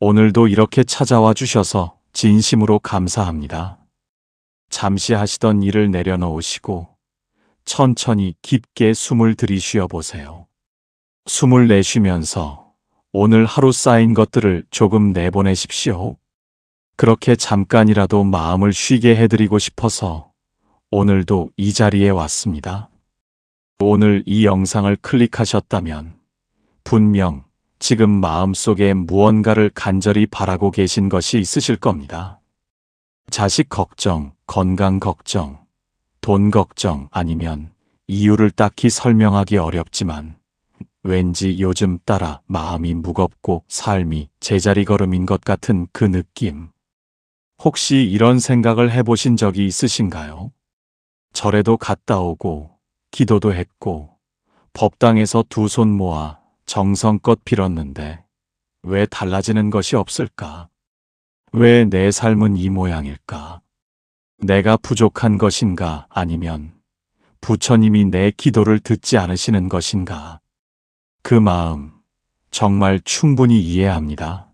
오늘도 이렇게 찾아와 주셔서 진심으로 감사합니다. 잠시 하시던 일을 내려놓으시고 천천히 깊게 숨을 들이쉬어 보세요. 숨을 내쉬면서 오늘 하루 쌓인 것들을 조금 내보내십시오. 그렇게 잠깐이라도 마음을 쉬게 해드리고 싶어서 오늘도 이 자리에 왔습니다. 오늘 이 영상을 클릭하셨다면 분명 지금 마음속에 무언가를 간절히 바라고 계신 것이 있으실 겁니다. 자식 걱정, 건강 걱정, 돈 걱정, 아니면 이유를 딱히 설명하기 어렵지만 왠지 요즘 따라 마음이 무겁고 삶이 제자리 걸음인 것 같은 그 느낌. 혹시 이런 생각을 해보신 적이 있으신가요? 절에도 갔다 오고 기도도 했고 법당에서 두 손 모아 정성껏 빌었는데 왜 달라지는 것이 없을까? 왜 내 삶은 이 모양일까? 내가 부족한 것인가? 아니면 부처님이 내 기도를 듣지 않으시는 것인가? 그 마음 정말 충분히 이해합니다.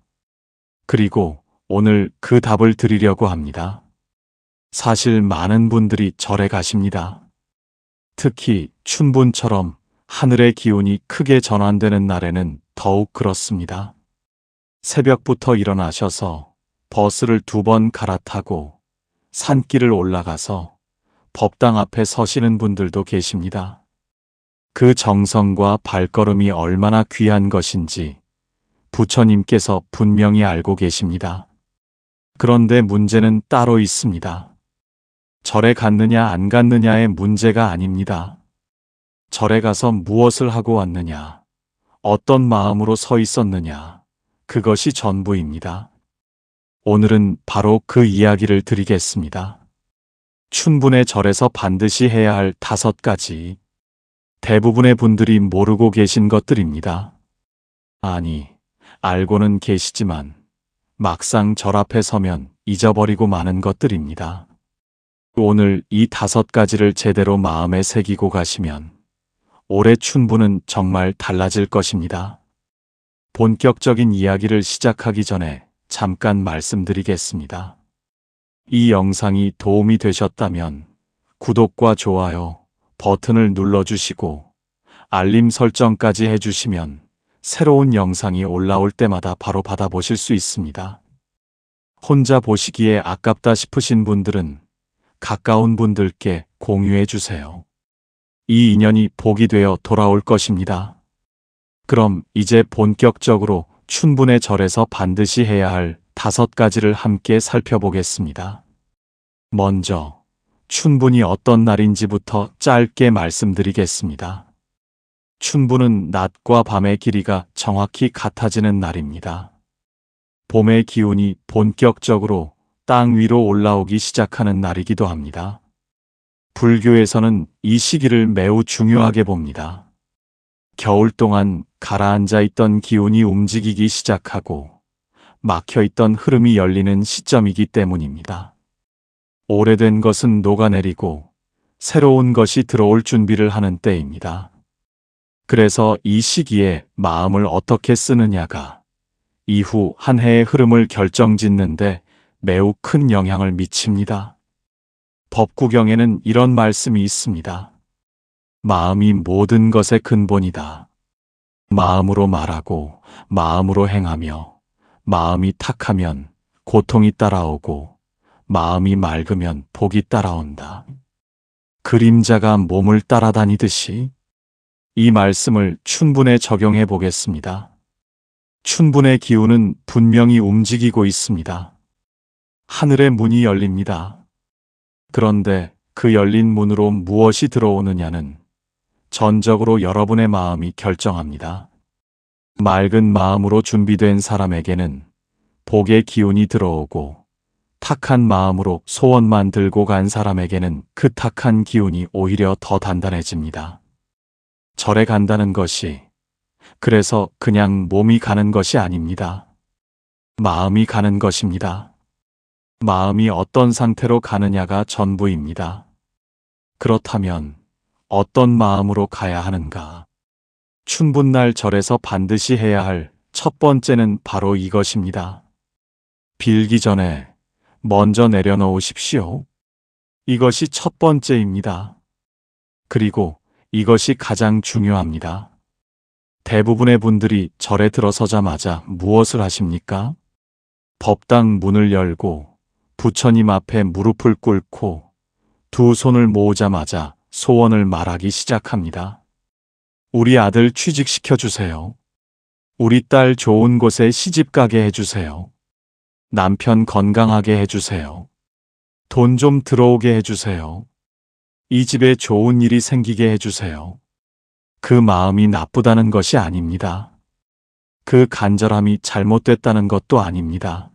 그리고 오늘 그 답을 드리려고 합니다. 사실 많은 분들이 절에 가십니다. 특히 춘분처럼 하늘의 기운이 크게 전환되는 날에는 더욱 그렇습니다. 새벽부터 일어나셔서 버스를 2번 갈아타고 산길을 올라가서 법당 앞에 서시는 분들도 계십니다. 그 정성과 발걸음이 얼마나 귀한 것인지 부처님께서 분명히 알고 계십니다. 그런데 문제는 따로 있습니다. 절에 갔느냐 안 갔느냐의 문제가 아닙니다. 절에 가서 무엇을 하고 왔느냐, 어떤 마음으로 서 있었느냐, 그것이 전부입니다. 오늘은 바로 그 이야기를 드리겠습니다. 춘분의 절에서 반드시 해야 할 5가지, 대부분의 분들이 모르고 계신 것들입니다. 아니, 알고는 계시지만 막상 절 앞에 서면 잊어버리고 마는 것들입니다. 오늘 이 5가지를 제대로 마음에 새기고 가시면 올해 춘분은 정말 달라질 것입니다. 본격적인 이야기를 시작하기 전에 잠깐 말씀드리겠습니다. 이 영상이 도움이 되셨다면 구독과 좋아요 버튼을 눌러주시고 알림 설정까지 해주시면 새로운 영상이 올라올 때마다 바로 받아보실 수 있습니다. 혼자 보시기에 아깝다 싶으신 분들은 가까운 분들께 공유해 주세요. 이 인연이 복이 되어 돌아올 것입니다. 그럼 이제 본격적으로 춘분의 절에서 반드시 해야 할 5가지를 함께 살펴보겠습니다. 먼저 춘분이 어떤 날인지부터 짧게 말씀드리겠습니다. 춘분은 낮과 밤의 길이가 정확히 같아지는 날입니다. 봄의 기운이 본격적으로 땅 위로 올라오기 시작하는 날이기도 합니다. 불교에서는 이 시기를 매우 중요하게 봅니다. 겨울 동안 가라앉아 있던 기운이 움직이기 시작하고 막혀 있던 흐름이 열리는 시점이기 때문입니다. 오래된 것은 녹아내리고 새로운 것이 들어올 준비를 하는 때입니다. 그래서 이 시기에 마음을 어떻게 쓰느냐가 이후 한 해의 흐름을 결정짓는데 매우 큰 영향을 미칩니다. 법구경에는 이런 말씀이 있습니다. 마음이 모든 것의 근본이다. 마음으로 말하고 마음으로 행하며 마음이 탁하면 고통이 따라오고 마음이 맑으면 복이 따라온다. 그림자가 몸을 따라다니듯이 이 말씀을 춘분에 적용해 보겠습니다. 춘분의 기운은 분명히 움직이고 있습니다. 하늘의 문이 열립니다. 그런데 그 열린 문으로 무엇이 들어오느냐는 전적으로 여러분의 마음이 결정합니다. 맑은 마음으로 준비된 사람에게는 복의 기운이 들어오고 탁한 마음으로 소원만 들고 간 사람에게는 그 탁한 기운이 오히려 더 단단해집니다. 절에 간다는 것이 그래서 그냥 몸이 가는 것이 아닙니다. 마음이 가는 것입니다. 마음이 어떤 상태로 가느냐가 전부입니다. 그렇다면 어떤 마음으로 가야 하는가? 춘분날 절에서 반드시 해야 할 첫 번째는 바로 이것입니다. 빌기 전에 먼저 내려놓으십시오. 이것이 첫 번째입니다. 그리고 이것이 가장 중요합니다. 대부분의 분들이 절에 들어서자마자 무엇을 하십니까? 법당 문을 열고 부처님 앞에 무릎을 꿇고 두 손을 모으자마자 소원을 말하기 시작합니다. 우리 아들 취직시켜 주세요. 우리 딸 좋은 곳에 시집가게 해주세요. 남편 건강하게 해주세요. 돈 좀 들어오게 해주세요. 이 집에 좋은 일이 생기게 해주세요. 그 마음이 나쁘다는 것이 아닙니다. 그 간절함이 잘못됐다는 것도 아닙니다.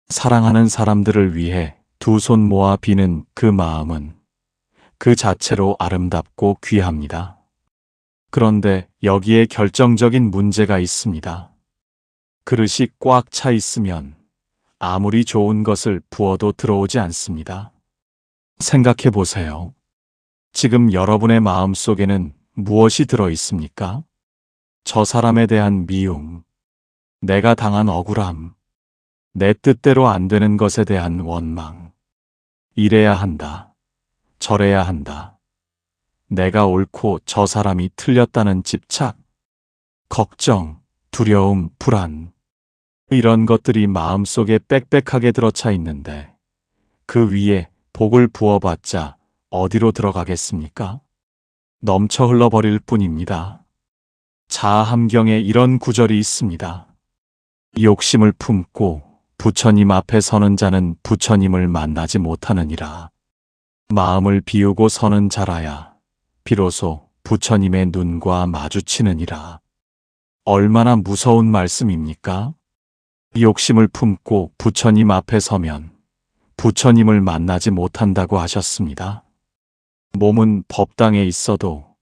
사랑하는 사람들을 위해 두 손 모아 비는 그 마음은 그 자체로 아름답고 귀합니다. 그런데 여기에 결정적인 문제가 있습니다. 그릇이 꽉 차 있으면 아무리 좋은 것을 부어도 들어오지 않습니다. 생각해 보세요. 지금 여러분의 마음 속에는 무엇이 들어 있습니까? 저 사람에 대한 미움, 내가 당한 억울함, 내 뜻대로 안 되는 것에 대한 원망, 이래야 한다, 저래야 한다, 내가 옳고 저 사람이 틀렸다는 집착, 걱정, 두려움, 불안, 이런 것들이 마음속에 빽빽하게 들어차 있는데 그 위에 복을 부어봤자 어디로 들어가겠습니까? 넘쳐 흘러버릴 뿐입니다. 자아함경에 이런 구절이 있습니다. 욕심을 품고 부처님 앞에 서는 자는 부처님을 만나지 못하느니라. 마음을 비우고 서는 자라야 비로소 부처님의 눈과 마주치느니라. 얼마나 무서운 말씀입니까? 욕심을 품고 부처님 앞에 서면 부처님을 만나지 못한다고 하셨습니다. 몸은 법당에 있어도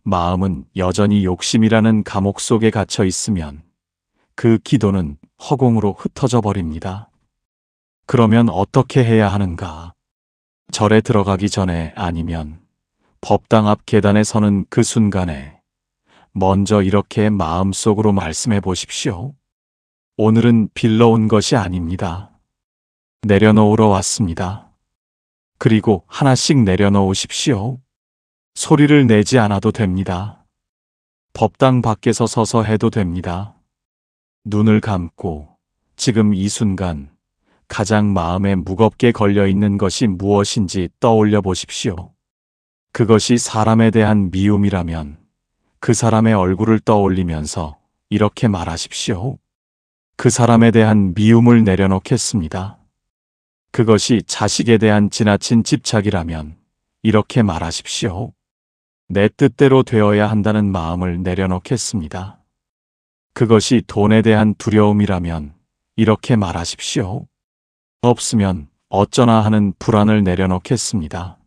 마음은 여전히 욕심이라는 감옥 속에 갇혀 있으면 그 기도는 허공으로 흩어져 버립니다. 그러면 어떻게 해야 하는가? 절에 들어가기 전에 아니면 법당 앞 계단에 서는 그 순간에 먼저 이렇게 마음속으로 말씀해 보십시오. 오늘은 빌러 온 것이 아닙니다. 내려놓으러 왔습니다. 그리고 하나씩 내려놓으십시오. 소리를 내지 않아도 됩니다. 법당 밖에서 서서 해도 됩니다. 눈을 감고 지금 이 순간 가장 마음에 무겁게 걸려 있는 것이 무엇인지 떠올려 보십시오. 그것이 사람에 대한 미움이라면 그 사람의 얼굴을 떠올리면서 이렇게 말하십시오. 그 사람에 대한 미움을 내려놓겠습니다. 그것이 자식에 대한 지나친 집착이라면 이렇게 말하십시오. 내 뜻대로 되어야 한다는 마음을 내려놓겠습니다. 그것이 돈에 대한 두려움이라면 이렇게 말하십시오. 없으면 어쩌나 하는 불안을 내려놓겠습니다.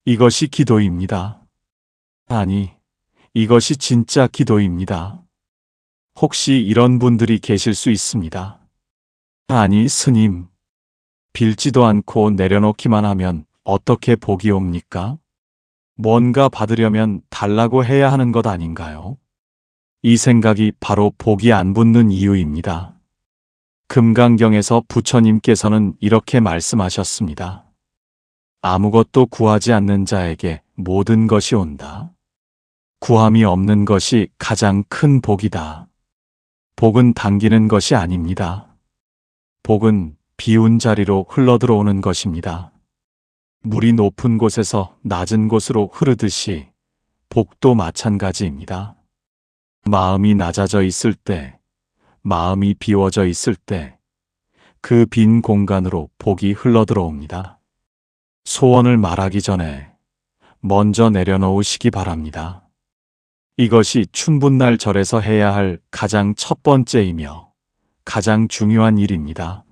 이것이 기도입니다. 아니, 이것이 진짜 기도입니다. 혹시 이런 분들이 계실 수 있습니다. 아니, 스님, 빌지도 않고 내려놓기만 하면 어떻게 복이 옵니까? 뭔가 받으려면 달라고 해야 하는 것 아닌가요? 이 생각이 바로 복이 안 붙는 이유입니다. 금강경에서 부처님께서는 이렇게 말씀하셨습니다. 아무것도 구하지 않는 자에게 모든 것이 온다. 구함이 없는 것이 가장 큰 복이다. 복은 당기는 것이 아닙니다. 복은 비운 자리로 흘러들어오는 것입니다. 물이 높은 곳에서 낮은 곳으로 흐르듯이 복도 마찬가지입니다. 마음이 낮아져 있을 때, 마음이 비워져 있을 때 그 빈 공간으로 복이 흘러들어옵니다. 소원을 말하기 전에 먼저 내려놓으시기 바랍니다. 이것이 춘분날 절에서 해야 할 가장 첫 번째이며 가장 중요한 일입니다.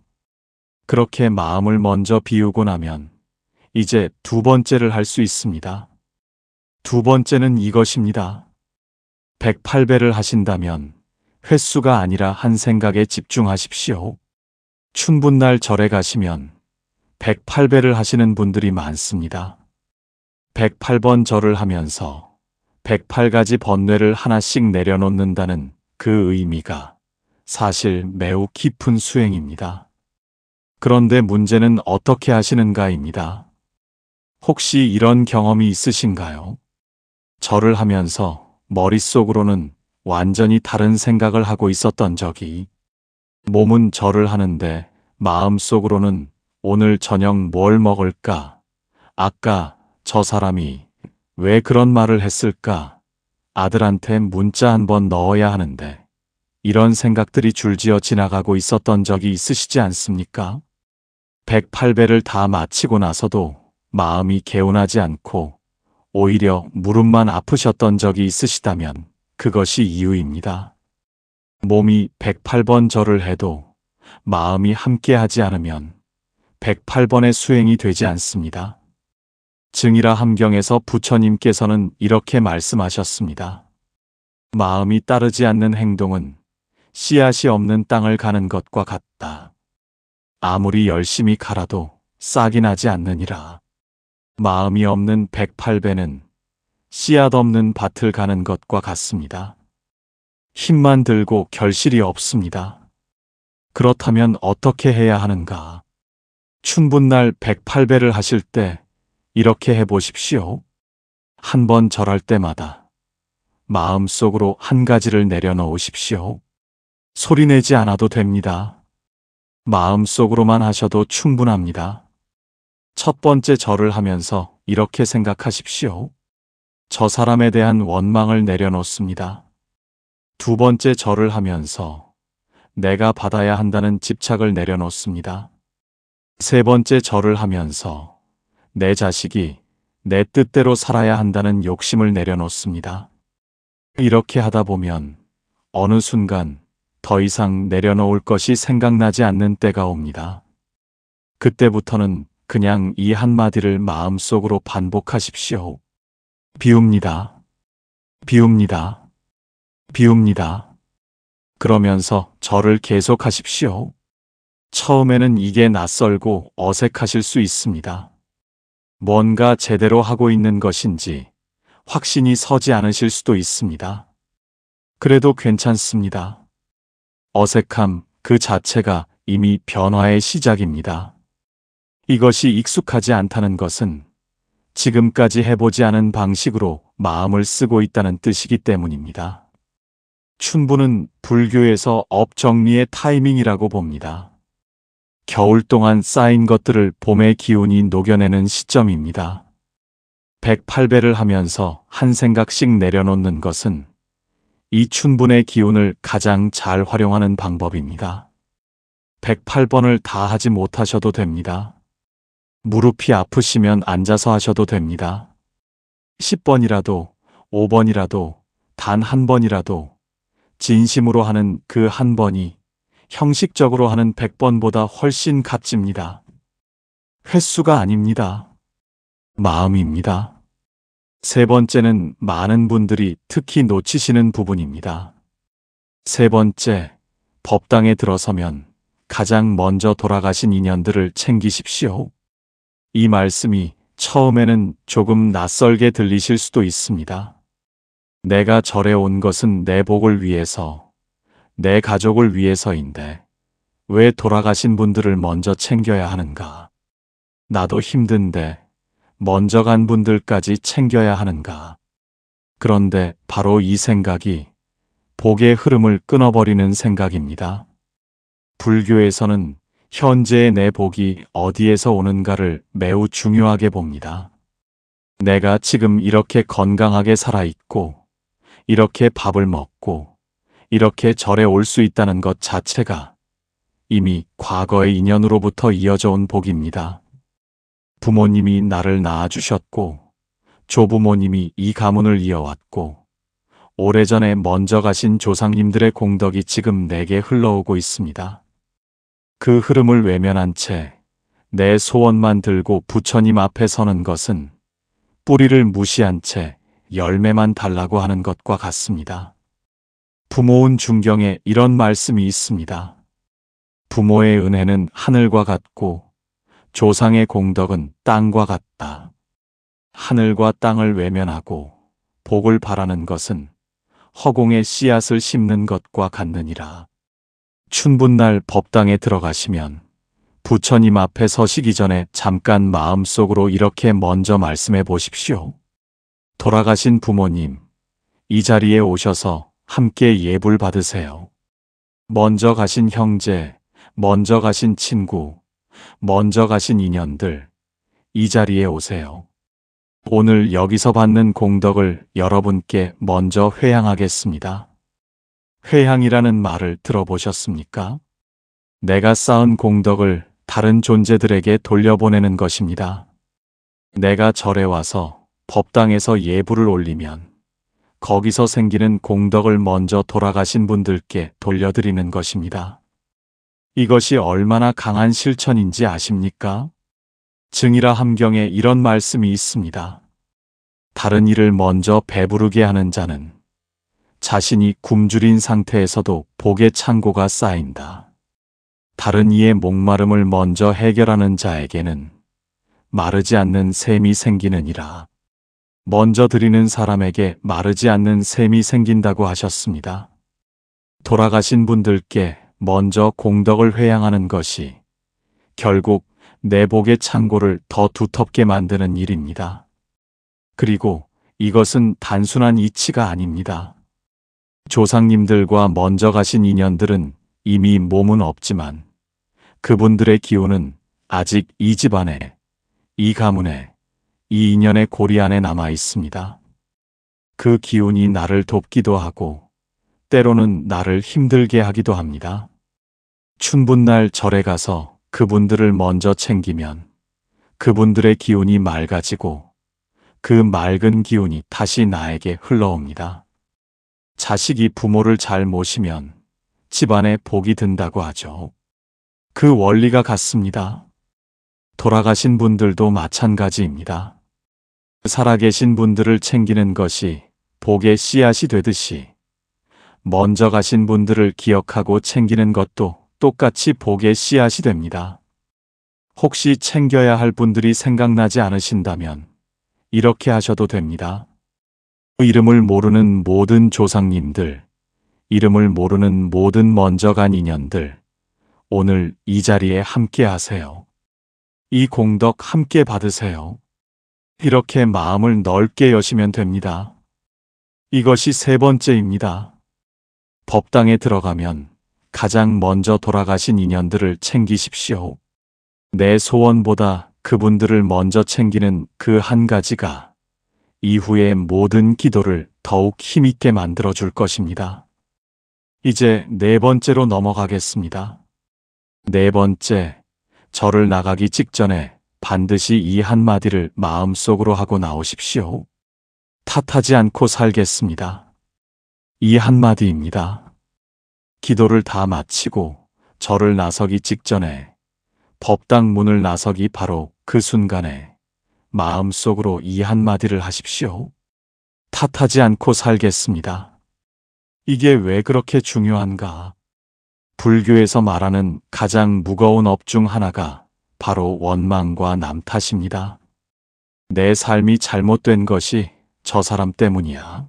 그렇게 마음을 먼저 비우고 나면 이제 두 번째를 할 수 있습니다. 두 번째는 이것입니다. 108배를 하신다면 횟수가 아니라 한 생각에 집중하십시오. 춘분날 절에 가시면 108배를 하시는 분들이 많습니다. 108번 절을 하면서 108가지 번뇌를 하나씩 내려놓는다는 그 의미가 사실 매우 깊은 수행입니다. 그런데 문제는 어떻게 하시는가입니다. 혹시 이런 경험이 있으신가요? 절을 하면서 머릿속으로는 완전히 다른 생각을 하고 있었던 적이, 몸은 절을 하는데 마음속으로는 오늘 저녁 뭘 먹을까? 아까 저 사람이 왜 그런 말을 했을까? 아들한테 문자 한번 넣어야 하는데, 이런 생각들이 줄지어 지나가고 있었던 적이 있으시지 않습니까? 108배를 다 마치고 나서도 마음이 개운하지 않고 오히려 무릎만 아프셨던 적이 있으시다면 그것이 이유입니다. 몸이 108번 절을 해도 마음이 함께하지 않으면 108번의 수행이 되지 않습니다. 증이라 함경에서 부처님께서는 이렇게 말씀하셨습니다. 마음이 따르지 않는 행동은 씨앗이 없는 땅을 가는 것과 같다. 아무리 열심히 갈아도 싹이 나지 않느니라. 마음이 없는 108배는 씨앗 없는 밭을 가는 것과 같습니다. 힘만 들고 결실이 없습니다. 그렇다면 어떻게 해야 하는가? 춘분날 108배를 하실 때 이렇게 해보십시오. 한 번 절할 때마다 마음속으로 한 가지를 내려놓으십시오. 소리내지 않아도 됩니다. 마음속으로만 하셔도 충분합니다. 첫 번째 절을 하면서 이렇게 생각하십시오. 저 사람에 대한 원망을 내려놓습니다. 두 번째 절을 하면서 내가 받아야 한다는 집착을 내려놓습니다. 세 번째 절을 하면서 내 자식이 내 뜻대로 살아야 한다는 욕심을 내려놓습니다. 이렇게 하다 보면 어느 순간 더 이상 내려놓을 것이 생각나지 않는 때가 옵니다. 그때부터는 그냥 이 한마디를 마음속으로 반복하십시오. 비웁니다. 비웁니다. 비웁니다. 그러면서 절을 계속하십시오. 처음에는 이게 낯설고 어색하실 수 있습니다. 뭔가 제대로 하고 있는 것인지 확신이 서지 않으실 수도 있습니다. 그래도 괜찮습니다. 어색함 그 자체가 이미 변화의 시작입니다. 이것이 익숙하지 않다는 것은 지금까지 해보지 않은 방식으로 마음을 쓰고 있다는 뜻이기 때문입니다. 춘분은 불교에서 업 정리의 타이밍이라고 봅니다. 겨울 동안 쌓인 것들을 봄의 기운이 녹여내는 시점입니다. 108배를 하면서 한 생각씩 내려놓는 것은 이 춘분의 기운을 가장 잘 활용하는 방법입니다. 108번을 다 하지 못하셔도 됩니다. 무릎이 아프시면 앉아서 하셔도 됩니다. 10번이라도, 5번이라도, 단 한 번이라도 진심으로 하는 그 한 번이 형식적으로 하는 100번보다 훨씬 값집니다. 횟수가 아닙니다. 마음입니다. 세 번째는 많은 분들이 특히 놓치시는 부분입니다. 세 번째, 법당에 들어서면 가장 먼저 돌아가신 인연들을 챙기십시오. 이 말씀이 처음에는 조금 낯설게 들리실 수도 있습니다. 내가 절에 온 것은 내 복을 위해서, 내 가족을 위해서인데 왜 돌아가신 분들을 먼저 챙겨야 하는가? 나도 힘든데 먼저 간 분들까지 챙겨야 하는가? 그런데 바로 이 생각이 복의 흐름을 끊어버리는 생각입니다. 불교에서는 현재의 내 복이 어디에서 오는가를 매우 중요하게 봅니다. 내가 지금 이렇게 건강하게 살아있고, 이렇게 밥을 먹고, 이렇게 절에 올 수 있다는 것 자체가 이미 과거의 인연으로부터 이어져 온 복입니다. 부모님이 나를 낳아주셨고, 조부모님이 이 가문을 이어왔고, 오래전에 먼저 가신 조상님들의 공덕이 지금 내게 흘러오고 있습니다. 그 흐름을 외면한 채 내 소원만 들고 부처님 앞에 서는 것은 뿌리를 무시한 채 열매만 달라고 하는 것과 같습니다. 부모운 중경에 이런 말씀이 있습니다. 부모의 은혜는 하늘과 같고 조상의 공덕은 땅과 같다. 하늘과 땅을 외면하고 복을 바라는 것은 허공에 씨앗을 심는 것과 같느니라. 춘분날 법당에 들어가시면 부처님 앞에 서시기 전에 잠깐 마음속으로 이렇게 먼저 말씀해 보십시오. 돌아가신 부모님, 이 자리에 오셔서 함께 예불 받으세요. 먼저 가신 형제, 먼저 가신 친구, 먼저 가신 인연들, 이 자리에 오세요. 오늘 여기서 받는 공덕을 여러분께 먼저 회향하겠습니다. 회향이라는 말을 들어보셨습니까? 내가 쌓은 공덕을 다른 존재들에게 돌려보내는 것입니다. 내가 절에 와서 법당에서 예불을 올리면 거기서 생기는 공덕을 먼저 돌아가신 분들께 돌려드리는 것입니다. 이것이 얼마나 강한 실천인지 아십니까? 증이라 함경에 이런 말씀이 있습니다. 다른 이를 먼저 배부르게 하는 자는 자신이 굶주린 상태에서도 복의 창고가 쌓인다. 다른 이의 목마름을 먼저 해결하는 자에게는 마르지 않는 샘이 생기느니라. 먼저 드리는 사람에게 마르지 않는 샘이 생긴다고 하셨습니다. 돌아가신 분들께 먼저 공덕을 회향하는 것이 결국 내 복의 창고를 더 두텁게 만드는 일입니다. 그리고 이것은 단순한 이치가 아닙니다. 조상님들과 먼저 가신 인연들은 이미 몸은 없지만 그분들의 기운은 아직 이 집안에, 이 가문에, 이 인연의 고리 안에 남아 있습니다. 그 기운이 나를 돕기도 하고 때로는 나를 힘들게 하기도 합니다. 춘분날 절에 가서 그분들을 먼저 챙기면 그분들의 기운이 맑아지고 그 맑은 기운이 다시 나에게 흘러옵니다. 자식이 부모를 잘 모시면 집안에 복이 든다고 하죠. 그 원리가 같습니다. 돌아가신 분들도 마찬가지입니다. 살아계신 분들을 챙기는 것이 복의 씨앗이 되듯이 먼저 가신 분들을 기억하고 챙기는 것도 똑같이 복의 씨앗이 됩니다. 혹시 챙겨야 할 분들이 생각나지 않으신다면 이렇게 하셔도 됩니다. 이름을 모르는 모든 조상님들, 이름을 모르는 모든 먼저 간 인연들, 오늘 이 자리에 함께 하세요. 이 공덕 함께 받으세요. 이렇게 마음을 넓게 여시면 됩니다. 이것이 세 번째입니다. 법당에 들어가면 가장 먼저 돌아가신 인연들을 챙기십시오. 내 소원보다 그분들을 먼저 챙기는 그 한 가지가 이후의 모든 기도를 더욱 힘있게 만들어줄 것입니다. 이제 네 번째로 넘어가겠습니다. 네 번째, 절을 나가기 직전에 반드시 이 한마디를 마음속으로 하고 나오십시오. 탓하지 않고 살겠습니다. 이 한마디입니다. 기도를 다 마치고 절을 나서기 직전에 법당 문을 나서기 바로 그 순간에 마음속으로 이 한마디를 하십시오. 탓하지 않고 살겠습니다. 이게 왜 그렇게 중요한가? 불교에서 말하는 가장 무거운 업 중 하나가 바로 원망과 남 탓입니다. 내 삶이 잘못된 것이 저 사람 때문이야.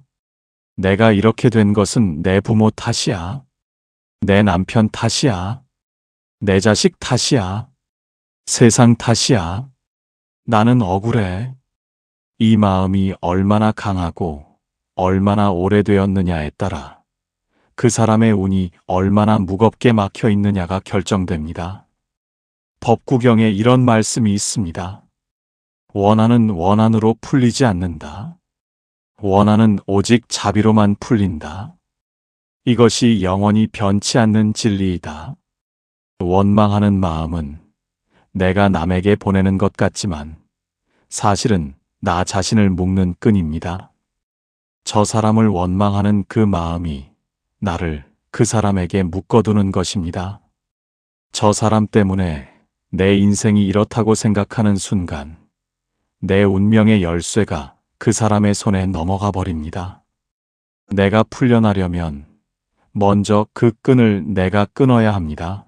내가 이렇게 된 것은 내 부모 탓이야. 내 남편 탓이야. 내 자식 탓이야. 세상 탓이야. 나는 억울해. 이 마음이 얼마나 강하고 얼마나 오래되었느냐에 따라 그 사람의 운이 얼마나 무겁게 막혀 있느냐가 결정됩니다. 법구경에 이런 말씀이 있습니다. 원한은 원한으로 풀리지 않는다. 원한은 오직 자비로만 풀린다. 이것이 영원히 변치 않는 진리이다. 원망하는 마음은 내가 남에게 보내는 것 같지만 사실은 나 자신을 묶는 끈입니다. 저 사람을 원망하는 그 마음이 나를 그 사람에게 묶어두는 것입니다. 저 사람 때문에 내 인생이 이렇다고 생각하는 순간 내 운명의 열쇠가 그 사람의 손에 넘어가 버립니다. 내가 풀려나려면 먼저 그 끈을 내가 끊어야 합니다.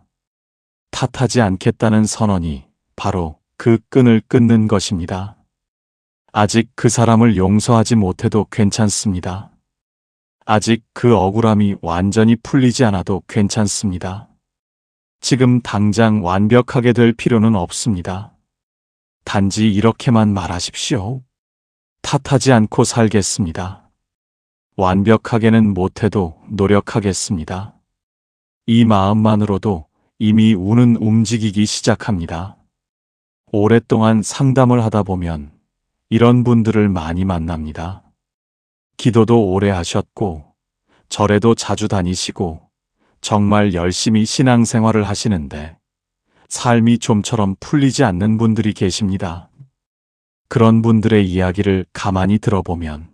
탓하지 않겠다는 선언이 바로 그 끈을 끊는 것입니다. 아직 그 사람을 용서하지 못해도 괜찮습니다. 아직 그 억울함이 완전히 풀리지 않아도 괜찮습니다. 지금 당장 완벽하게 될 필요는 없습니다. 단지 이렇게만 말하십시오. 탓하지 않고 살겠습니다. 완벽하게는 못해도 노력하겠습니다. 이 마음만으로도 이미 운은 움직이기 시작합니다. 오랫동안 상담을 하다 보면 이런 분들을 많이 만납니다. 기도도 오래 하셨고, 절에도 자주 다니시고, 정말 열심히 신앙생활을 하시는데, 삶이 좀처럼 풀리지 않는 분들이 계십니다. 그런 분들의 이야기를 가만히 들어보면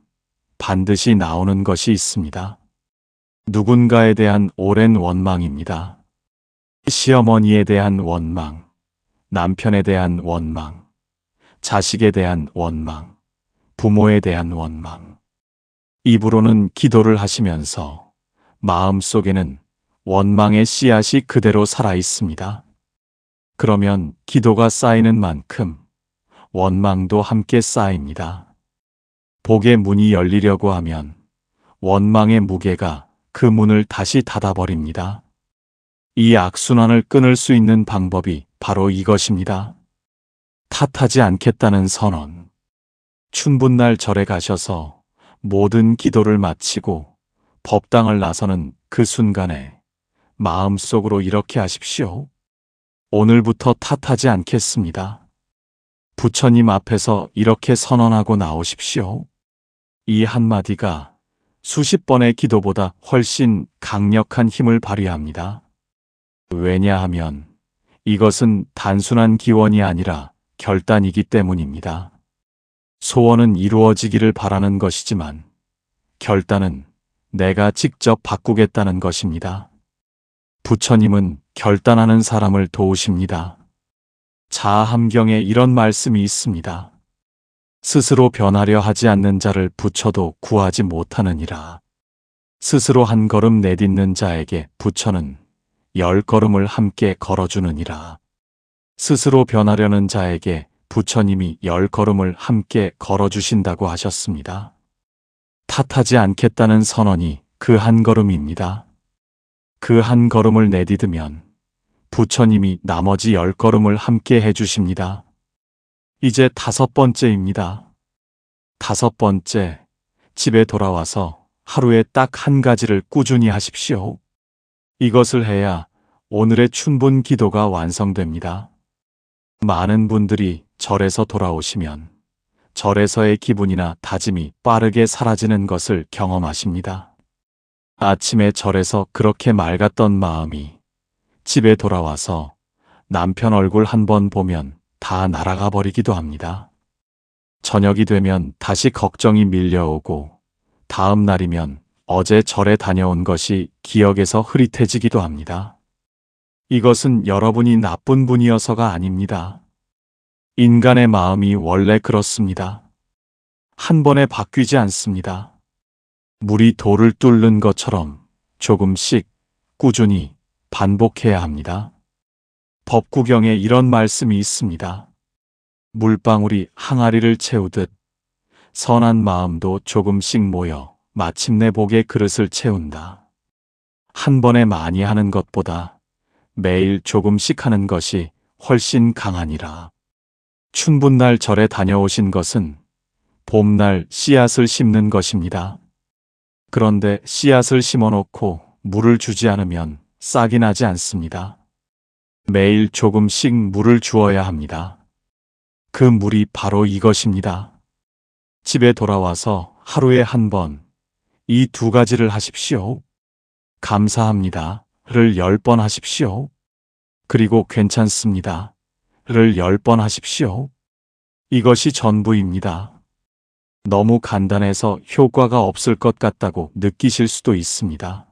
반드시 나오는 것이 있습니다. 누군가에 대한 오랜 원망입니다. 시어머니에 대한 원망, 남편에 대한 원망, 자식에 대한 원망, 부모에 대한 원망. 입으로는 기도를 하시면서 마음속에는 원망의 씨앗이 그대로 살아 있습니다. 그러면 기도가 쌓이는 만큼 원망도 함께 쌓입니다. 복의 문이 열리려고 하면 원망의 무게가 그 문을 다시 닫아버립니다. 이 악순환을 끊을 수 있는 방법이 바로 이것입니다. 탓하지 않겠다는 선언. 춘분날 절에 가셔서 모든 기도를 마치고 법당을 나서는 그 순간에 마음속으로 이렇게 하십시오. 오늘부터 탓하지 않겠습니다. 부처님 앞에서 이렇게 선언하고 나오십시오. 이 한마디가 수십 번의 기도보다 훨씬 강력한 힘을 발휘합니다. 왜냐하면 이것은 단순한 기원이 아니라 결단이기 때문입니다. 소원은 이루어지기를 바라는 것이지만 결단은 내가 직접 바꾸겠다는 것입니다. 부처님은 결단하는 사람을 도우십니다. 자아함경에 이런 말씀이 있습니다. 스스로 변하려 하지 않는 자를 부처도 구하지 못하느니라. 스스로 한 걸음 내딛는 자에게 부처는 10걸음을 함께 걸어주느니라. 스스로 변하려는 자에게 부처님이 10걸음을 함께 걸어주신다고 하셨습니다. 탓하지 않겠다는 선언이 그 한 걸음입니다. 그 한 걸음을 내딛으면 부처님이 나머지 10걸음을 함께 해주십니다. 이제 5번째입니다. 5번째, 집에 돌아와서 하루에 딱 한 가지를 꾸준히 하십시오. 이것을 해야 오늘의 춘분 기도가 완성됩니다. 많은 분들이 절에서 돌아오시면 절에서의 기분이나 다짐이 빠르게 사라지는 것을 경험하십니다. 아침에 절에서 그렇게 맑았던 마음이 집에 돌아와서 남편 얼굴 한번 보면 다 날아가 버리기도 합니다. 저녁이 되면 다시 걱정이 밀려오고 다음 날이면 어제 절에 다녀온 것이 기억에서 흐릿해지기도 합니다. 이것은 여러분이 나쁜 분이어서가 아닙니다. 인간의 마음이 원래 그렇습니다. 한 번에 바뀌지 않습니다. 물이 돌을 뚫는 것처럼 조금씩 꾸준히 반복해야 합니다. 법구경에 이런 말씀이 있습니다. 물방울이 항아리를 채우듯 선한 마음도 조금씩 모여 마침내 복의 그릇을 채운다. 한 번에 많이 하는 것보다 매일 조금씩 하는 것이 훨씬 강하니라. 춘분날 절에 다녀오신 것은 봄날 씨앗을 심는 것입니다. 그런데 씨앗을 심어놓고 물을 주지 않으면 싹이 나지 않습니다. 매일 조금씩 물을 주어야 합니다. 그 물이 바로 이것입니다. 집에 돌아와서 하루에 한 번, 이 두 가지를 하십시오. 감사합니다. 를 10번 하십시오. 그리고 괜찮습니다. 를 10번 하십시오. 이것이 전부입니다. 너무 간단해서 효과가 없을 것 같다고 느끼실 수도 있습니다.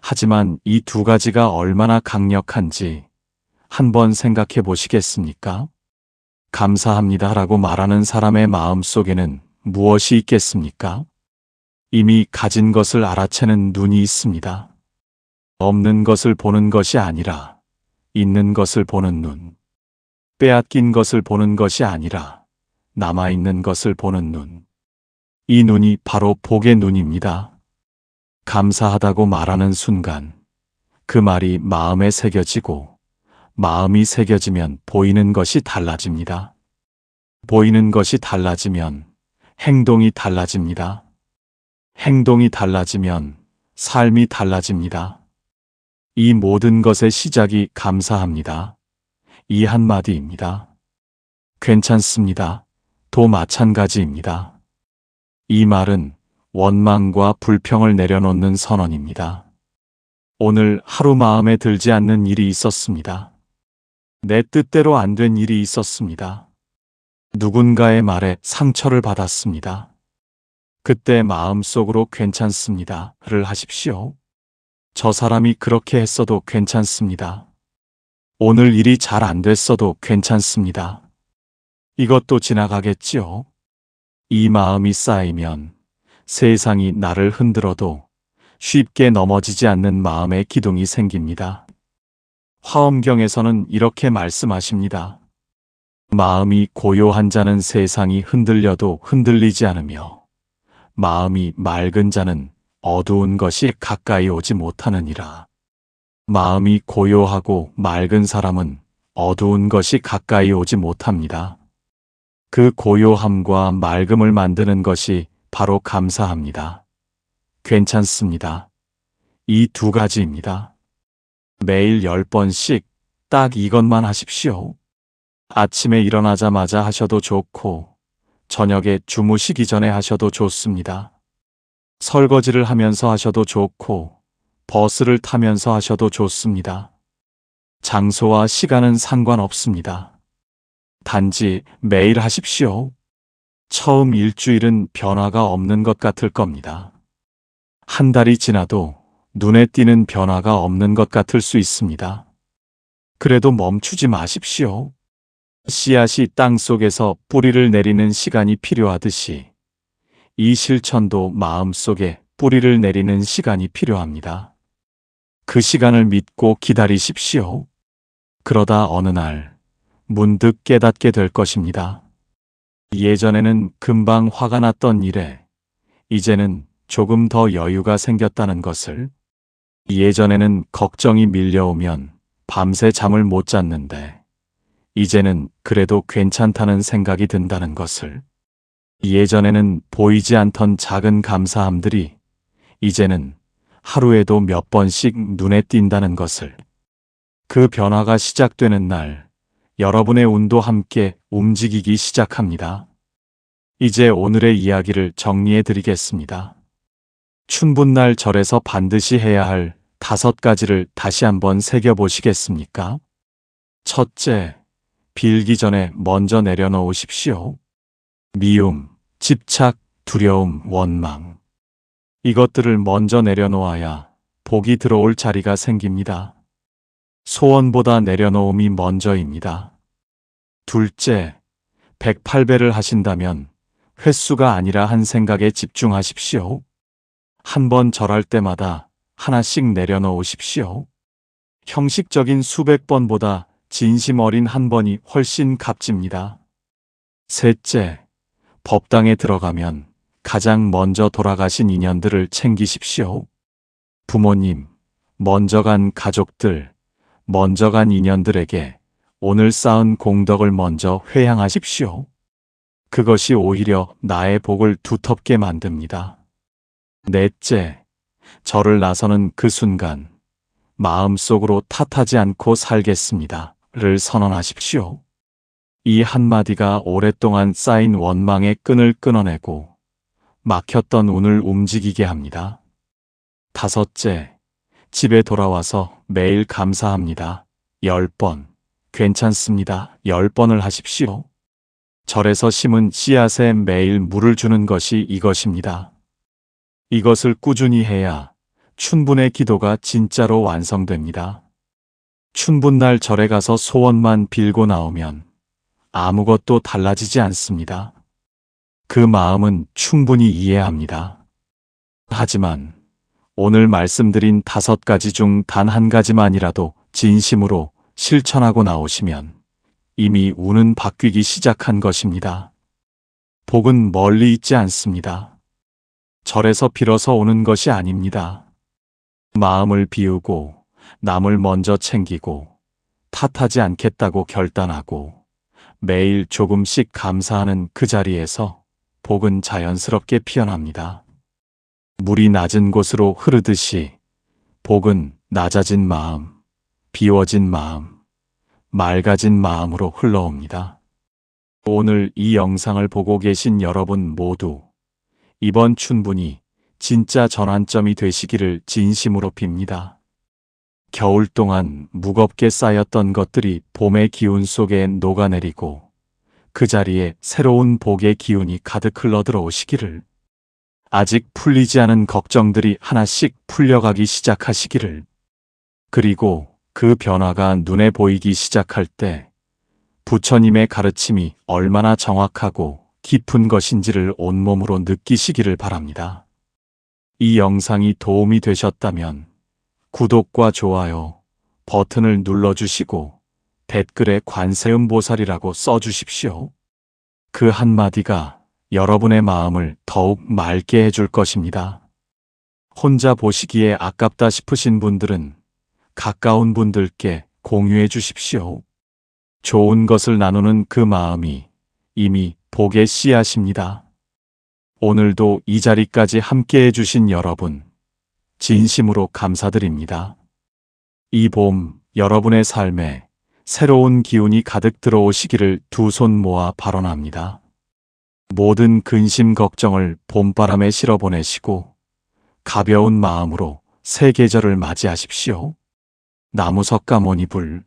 하지만 이 두 가지가 얼마나 강력한지 한번 생각해 보시겠습니까? 감사합니다라고 말하는 사람의 마음 속에는 무엇이 있겠습니까? 이미 가진 것을 알아채는 눈이 있습니다. 없는 것을 보는 것이 아니라 있는 것을 보는 눈. 빼앗긴 것을 보는 것이 아니라 남아있는 것을 보는 눈. 이 눈이 바로 복의 눈입니다. 감사하다고 말하는 순간 그 말이 마음에 새겨지고 마음이 새겨지면 보이는 것이 달라집니다. 보이는 것이 달라지면 행동이 달라집니다. 행동이 달라지면 삶이 달라집니다. 이 모든 것의 시작이 감사합니다. 이 한마디입니다. 괜찮습니다. 도 마찬가지입니다. 이 말은 원망과 불평을 내려놓는 선언입니다. 오늘 하루 마음에 들지 않는 일이 있었습니다. 내 뜻대로 안 된 일이 있었습니다. 누군가의 말에 상처를 받았습니다. 그때 마음속으로 괜찮습니다를 하십시오. 저 사람이 그렇게 했어도 괜찮습니다. 오늘 일이 잘 안 됐어도 괜찮습니다. 이것도 지나가겠지요. 이 마음이 쌓이면 세상이 나를 흔들어도 쉽게 넘어지지 않는 마음의 기둥이 생깁니다. 화엄경에서는 이렇게 말씀하십니다. 마음이 고요한 자는 세상이 흔들려도 흔들리지 않으며 마음이 맑은 자는 어두운 것이 가까이 오지 못하느니라. 마음이 고요하고 맑은 사람은 어두운 것이 가까이 오지 못합니다. 그 고요함과 맑음을 만드는 것이 바로 감사합니다. 괜찮습니다. 이 두 가지입니다. 매일 10번씩 딱 이것만 하십시오. 아침에 일어나자마자 하셔도 좋고 저녁에 주무시기 전에 하셔도 좋습니다. 설거지를 하면서 하셔도 좋고 버스를 타면서 하셔도 좋습니다. 장소와 시간은 상관없습니다. 단지 매일 하십시오. 처음 일주일은 변화가 없는 것 같을 겁니다. 한 달이 지나도 눈에 띄는 변화가 없는 것 같을 수 있습니다. 그래도 멈추지 마십시오. 씨앗이 땅 속에서 뿌리를 내리는 시간이 필요하듯이 이 실천도 마음 속에 뿌리를 내리는 시간이 필요합니다. 그 시간을 믿고 기다리십시오. 그러다 어느 날 문득 깨닫게 될 것입니다. 예전에는 금방 화가 났던 일에 이제는 조금 더 여유가 생겼다는 것을, 예전에는 걱정이 밀려오면 밤새 잠을 못 잤는데 이제는 그래도 괜찮다는 생각이 든다는 것을, 예전에는 보이지 않던 작은 감사함들이 이제는 하루에도 몇 번씩 눈에 띈다는 것을, 그 변화가 시작되는 날 여러분의 운도 함께 움직이기 시작합니다. 이제 오늘의 이야기를 정리해 드리겠습니다. 춘분날 절에서 반드시 해야 할 5가지를 다시 한번 새겨보시겠습니까? 첫째, 빌기 전에 먼저 내려놓으십시오. 미움, 집착, 두려움, 원망. 이것들을 먼저 내려놓아야 복이 들어올 자리가 생깁니다. 소원보다 내려놓음이 먼저입니다. 둘째, 108배를 하신다면 횟수가 아니라 한 생각에 집중하십시오. 한 번 절할 때마다 하나씩 내려놓으십시오. 형식적인 수백 번보다 진심 어린 한 번이 훨씬 값집니다. 셋째, 법당에 들어가면 가장 먼저 돌아가신 인연들을 챙기십시오. 부모님, 먼저 간 가족들, 먼저 간 인연들에게 오늘 쌓은 공덕을 먼저 회향하십시오. 그것이 오히려 나의 복을 두텁게 만듭니다. 넷째, 절을 나서는 그 순간 마음속으로 탓하지 않고 살겠습니다.를 선언하십시오. 이 한마디가 오랫동안 쌓인 원망의 끈을 끊어내고 막혔던 운을 움직이게 합니다. 다섯째, 집에 돌아와서 매일 감사합니다. 10번, 괜찮습니다. 10번을 하십시오. 절에서 심은 씨앗에 매일 물을 주는 것이 이것입니다. 이것을 꾸준히 해야 춘분의 기도가 진짜로 완성됩니다. 춘분날 절에 가서 소원만 빌고 나오면 아무것도 달라지지 않습니다. 그 마음은 충분히 이해합니다. 하지만 오늘 말씀드린 5가지 중 단 한 가지만이라도 진심으로 실천하고 나오시면 이미 운은 바뀌기 시작한 것입니다. 복은 멀리 있지 않습니다. 절에서 빌어서 오는 것이 아닙니다. 마음을 비우고 남을 먼저 챙기고 탓하지 않겠다고 결단하고 매일 조금씩 감사하는 그 자리에서 복은 자연스럽게 피어납니다. 물이 낮은 곳으로 흐르듯이 복은 낮아진 마음, 비워진 마음, 맑아진 마음으로 흘러옵니다. 오늘 이 영상을 보고 계신 여러분 모두 이번 춘분이 진짜 전환점이 되시기를 진심으로 빕니다. 겨울 동안 무겁게 쌓였던 것들이 봄의 기운 속에 녹아내리고 그 자리에 새로운 복의 기운이 가득 흘러들어오시기를, 아직 풀리지 않은 걱정들이 하나씩 풀려가기 시작하시기를, 그리고 그 변화가 눈에 보이기 시작할 때 부처님의 가르침이 얼마나 정확하고 깊은 것인지를 온몸으로 느끼시기를 바랍니다. 이 영상이 도움이 되셨다면 구독과 좋아요 버튼을 눌러주시고 댓글에 관세음보살이라고 써주십시오. 그 한마디가 여러분의 마음을 더욱 맑게 해줄 것입니다. 혼자 보시기에 아깝다 싶으신 분들은 가까운 분들께 공유해 주십시오. 좋은 것을 나누는 그 마음이 이미 복의 씨앗입니다. 오늘도 이 자리까지 함께 해주신 여러분, 진심으로 감사드립니다. 이 봄, 여러분의 삶에 새로운 기운이 가득 들어오시기를 두 손 모아 발언합니다. 모든 근심 걱정을 봄바람에 실어보내시고 가벼운 마음으로 새 계절을 맞이하십시오. 나무석가모니불,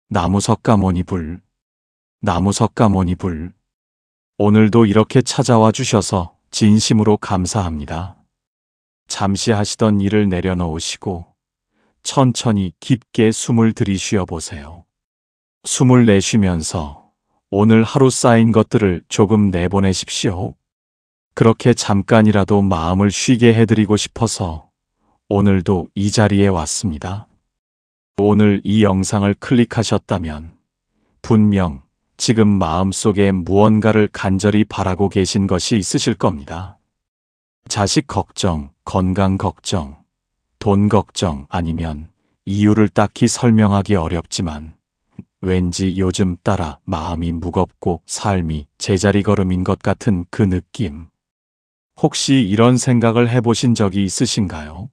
나무석가모니불, 나무석가모니불. 오늘도 이렇게 찾아와 주셔서 진심으로 감사합니다. 잠시 하시던 일을 내려놓으시고 천천히 깊게 숨을 들이쉬어 보세요. 숨을 내쉬면서 오늘 하루 쌓인 것들을 조금 내보내십시오. 그렇게 잠깐이라도 마음을 쉬게 해드리고 싶어서 오늘도 이 자리에 왔습니다. 오늘 이 영상을 클릭하셨다면 분명 지금 마음속에 무언가를 간절히 바라고 계신 것이 있으실 겁니다. 자식 걱정, 건강 걱정, 돈 걱정, 아니면 이유를 딱히 설명하기 어렵지만 왠지 요즘 따라 마음이 무겁고 삶이 제자리 걸음인 것 같은 그 느낌. 혹시 이런 생각을 해보신 적이 있으신가요?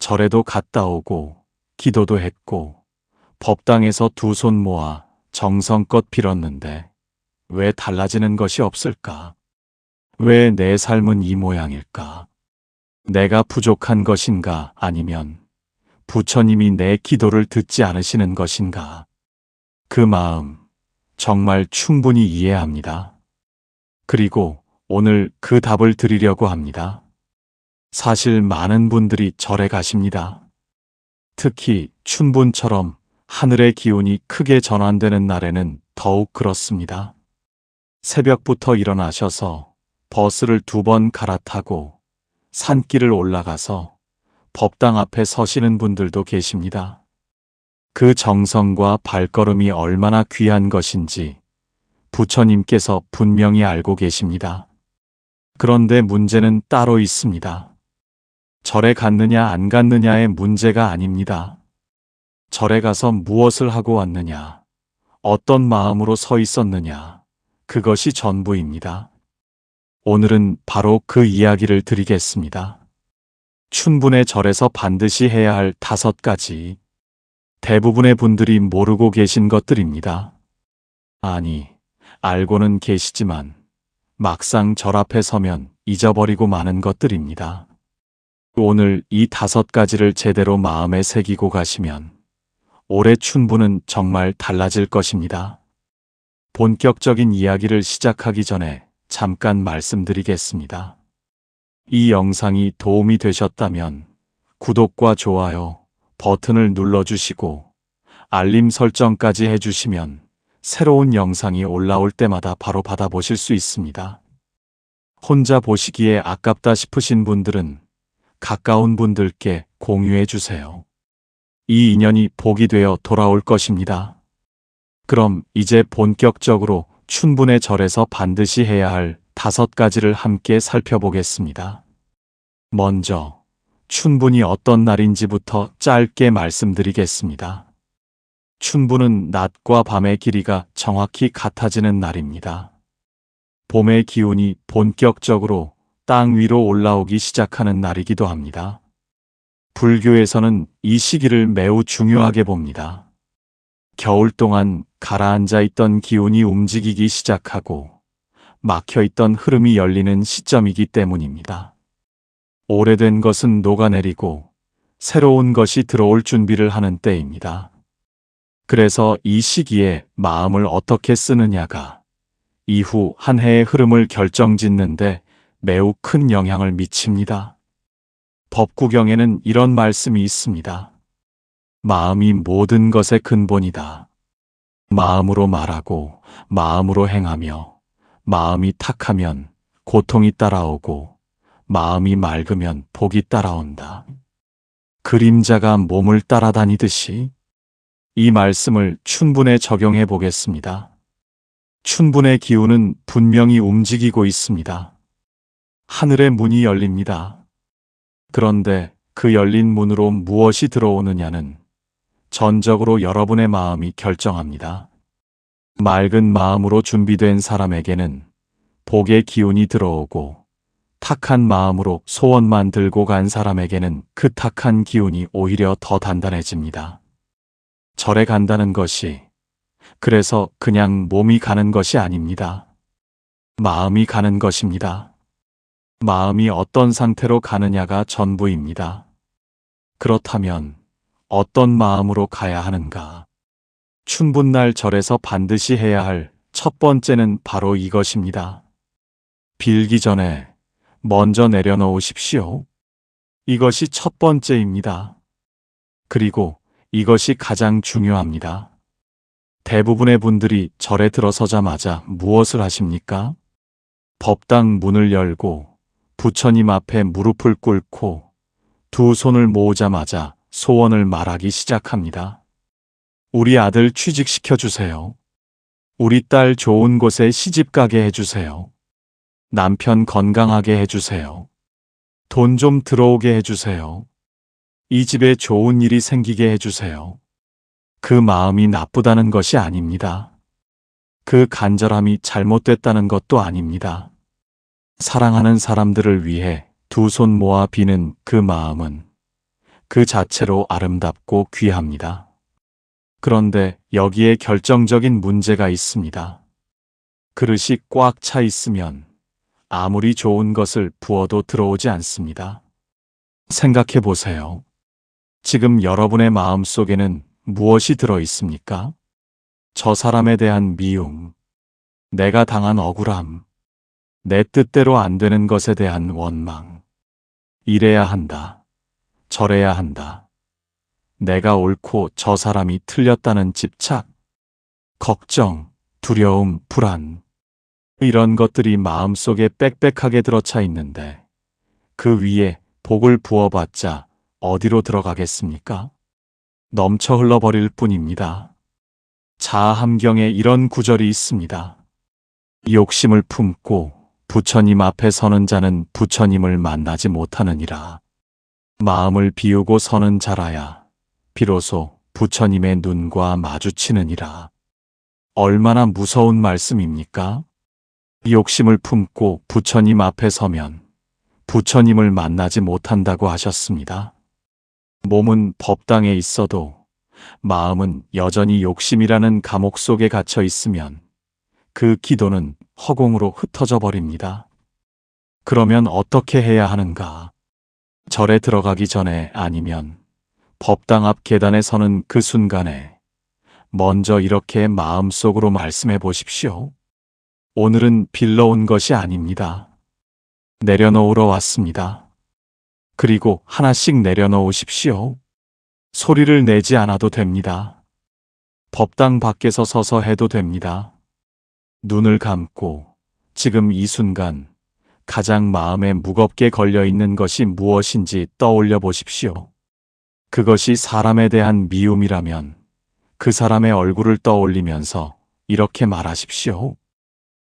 절에도 갔다 오고 기도도 했고 법당에서 두 손 모아 정성껏 빌었는데 왜 달라지는 것이 없을까? 왜 내 삶은 이 모양일까? 내가 부족한 것인가? 아니면 부처님이 내 기도를 듣지 않으시는 것인가? 그 마음 정말 충분히 이해합니다. 그리고 오늘 그 답을 드리려고 합니다. 사실 많은 분들이 절에 가십니다. 특히 춘분처럼 하늘의 기운이 크게 전환되는 날에는 더욱 그렇습니다. 새벽부터 일어나셔서 버스를 2번 갈아타고 산길을 올라가서 법당 앞에 서시는 분들도 계십니다. 그 정성과 발걸음이 얼마나 귀한 것인지 부처님께서 분명히 알고 계십니다. 그런데 문제는 따로 있습니다. 절에 갔느냐 안 갔느냐의 문제가 아닙니다. 절에 가서 무엇을 하고 왔느냐, 어떤 마음으로 서 있었느냐, 그것이 전부입니다. 오늘은 바로 그 이야기를 드리겠습니다. 춘분의 절에서 반드시 해야 할 5가지, 대부분의 분들이 모르고 계신 것들입니다. 아니, 알고는 계시지만 막상 절 앞에 서면 잊어버리고 마는 것들입니다. 오늘 이 5가지를 제대로 마음에 새기고 가시면 올해 춘분은 정말 달라질 것입니다. 본격적인 이야기를 시작하기 전에 잠깐 말씀드리겠습니다. 이 영상이 도움이 되셨다면 구독과 좋아요 버튼을 눌러주시고 알림 설정까지 해주시면 새로운 영상이 올라올 때마다 바로 받아보실 수 있습니다. 혼자 보시기에 아깝다 싶으신 분들은 가까운 분들께 공유해 주세요. 이 인연이 복이 되어 돌아올 것입니다. 그럼 이제 본격적으로 춘분의 절에서 반드시 해야 할 5가지를 함께 살펴보겠습니다. 먼저 춘분이 어떤 날인지부터 짧게 말씀드리겠습니다. 춘분은 낮과 밤의 길이가 정확히 같아지는 날입니다. 봄의 기운이 본격적으로 땅 위로 올라오기 시작하는 날이기도 합니다. 불교에서는 이 시기를 매우 중요하게 봅니다. 겨울 동안 가라앉아 있던 기운이 움직이기 시작하고 막혀 있던 흐름이 열리는 시점이기 때문입니다. 오래된 것은 녹아내리고 새로운 것이 들어올 준비를 하는 때입니다. 그래서 이 시기에 마음을 어떻게 쓰느냐가 이후 한 해의 흐름을 결정짓는데 매우 큰 영향을 미칩니다. 법구경에는 이런 말씀이 있습니다. 마음이 모든 것의 근본이다. 마음으로 말하고 마음으로 행하며 마음이 탁하면 고통이 따라오고 마음이 맑으면 복이 따라온다. 그림자가 몸을 따라다니듯이 이 말씀을 춘분에 적용해 보겠습니다. 춘분의 기운은 분명히 움직이고 있습니다. 하늘의 문이 열립니다. 그런데 그 열린 문으로 무엇이 들어오느냐는 전적으로 여러분의 마음이 결정합니다. 맑은 마음으로 준비된 사람에게는 복의 기운이 들어오고 탁한 마음으로 소원만 들고 간 사람에게는 그 탁한 기운이 오히려 더 단단해집니다. 절에 간다는 것이 그래서 그냥 몸이 가는 것이 아닙니다. 마음이 가는 것입니다. 마음이 어떤 상태로 가느냐가 전부입니다. 그렇다면 어떤 마음으로 가야 하는가? 춘분날 절에서 반드시 해야 할 첫 번째는 바로 이것입니다. 빌기 전에 먼저 내려놓으십시오. 이것이 첫 번째입니다. 그리고 이것이 가장 중요합니다. 대부분의 분들이 절에 들어서자마자 무엇을 하십니까? 법당 문을 열고 부처님 앞에 무릎을 꿇고 두 손을 모으자마자 소원을 말하기 시작합니다. 우리 아들 취직시켜 주세요. 우리 딸 좋은 곳에 시집가게 해주세요. 남편 건강하게 해주세요. 돈 좀 들어오게 해주세요. 이 집에 좋은 일이 생기게 해주세요. 그 마음이 나쁘다는 것이 아닙니다. 그 간절함이 잘못됐다는 것도 아닙니다. 사랑하는 사람들을 위해 두 손 모아 비는 그 마음은 그 자체로 아름답고 귀합니다. 그런데 여기에 결정적인 문제가 있습니다. 그릇이 꽉 차 있으면 아무리 좋은 것을 부어도 들어오지 않습니다. 생각해 보세요. 지금 여러분의 마음 속에는 무엇이 들어 있습니까? 저 사람에 대한 미움, 내가 당한 억울함, 내 뜻대로 안 되는 것에 대한 원망, 이래야 한다, 저래야 한다, 내가 옳고 저 사람이 틀렸다는 집착, 걱정, 두려움, 불안, 이런 것들이 마음속에 빽빽하게 들어차 있는데 그 위에 복을 부어봤자 어디로 들어가겠습니까? 넘쳐 흘러버릴 뿐입니다. 자함경에 이런 구절이 있습니다. 욕심을 품고 부처님 앞에 서는 자는 부처님을 만나지 못하느니라. 마음을 비우고 서는 자라야 비로소 부처님의 눈과 마주치느니라. 얼마나 무서운 말씀입니까? 욕심을 품고 부처님 앞에 서면 부처님을 만나지 못한다고 하셨습니다. 몸은 법당에 있어도 마음은 여전히 욕심이라는 감옥 속에 갇혀 있으면 그 기도는 허공으로 흩어져 버립니다. 그러면 어떻게 해야 하는가? 절에 들어가기 전에 아니면 법당 앞 계단에 서는 그 순간에 먼저 이렇게 마음속으로 말씀해 보십시오. 오늘은 빌러온 것이 아닙니다. 내려놓으러 왔습니다. 그리고 하나씩 내려놓으십시오. 소리를 내지 않아도 됩니다. 법당 밖에서 서서 해도 됩니다. 눈을 감고 지금 이 순간 가장 마음에 무겁게 걸려 있는 것이 무엇인지 떠올려 보십시오. 그것이 사람에 대한 미움이라면 그 사람의 얼굴을 떠올리면서 이렇게 말하십시오.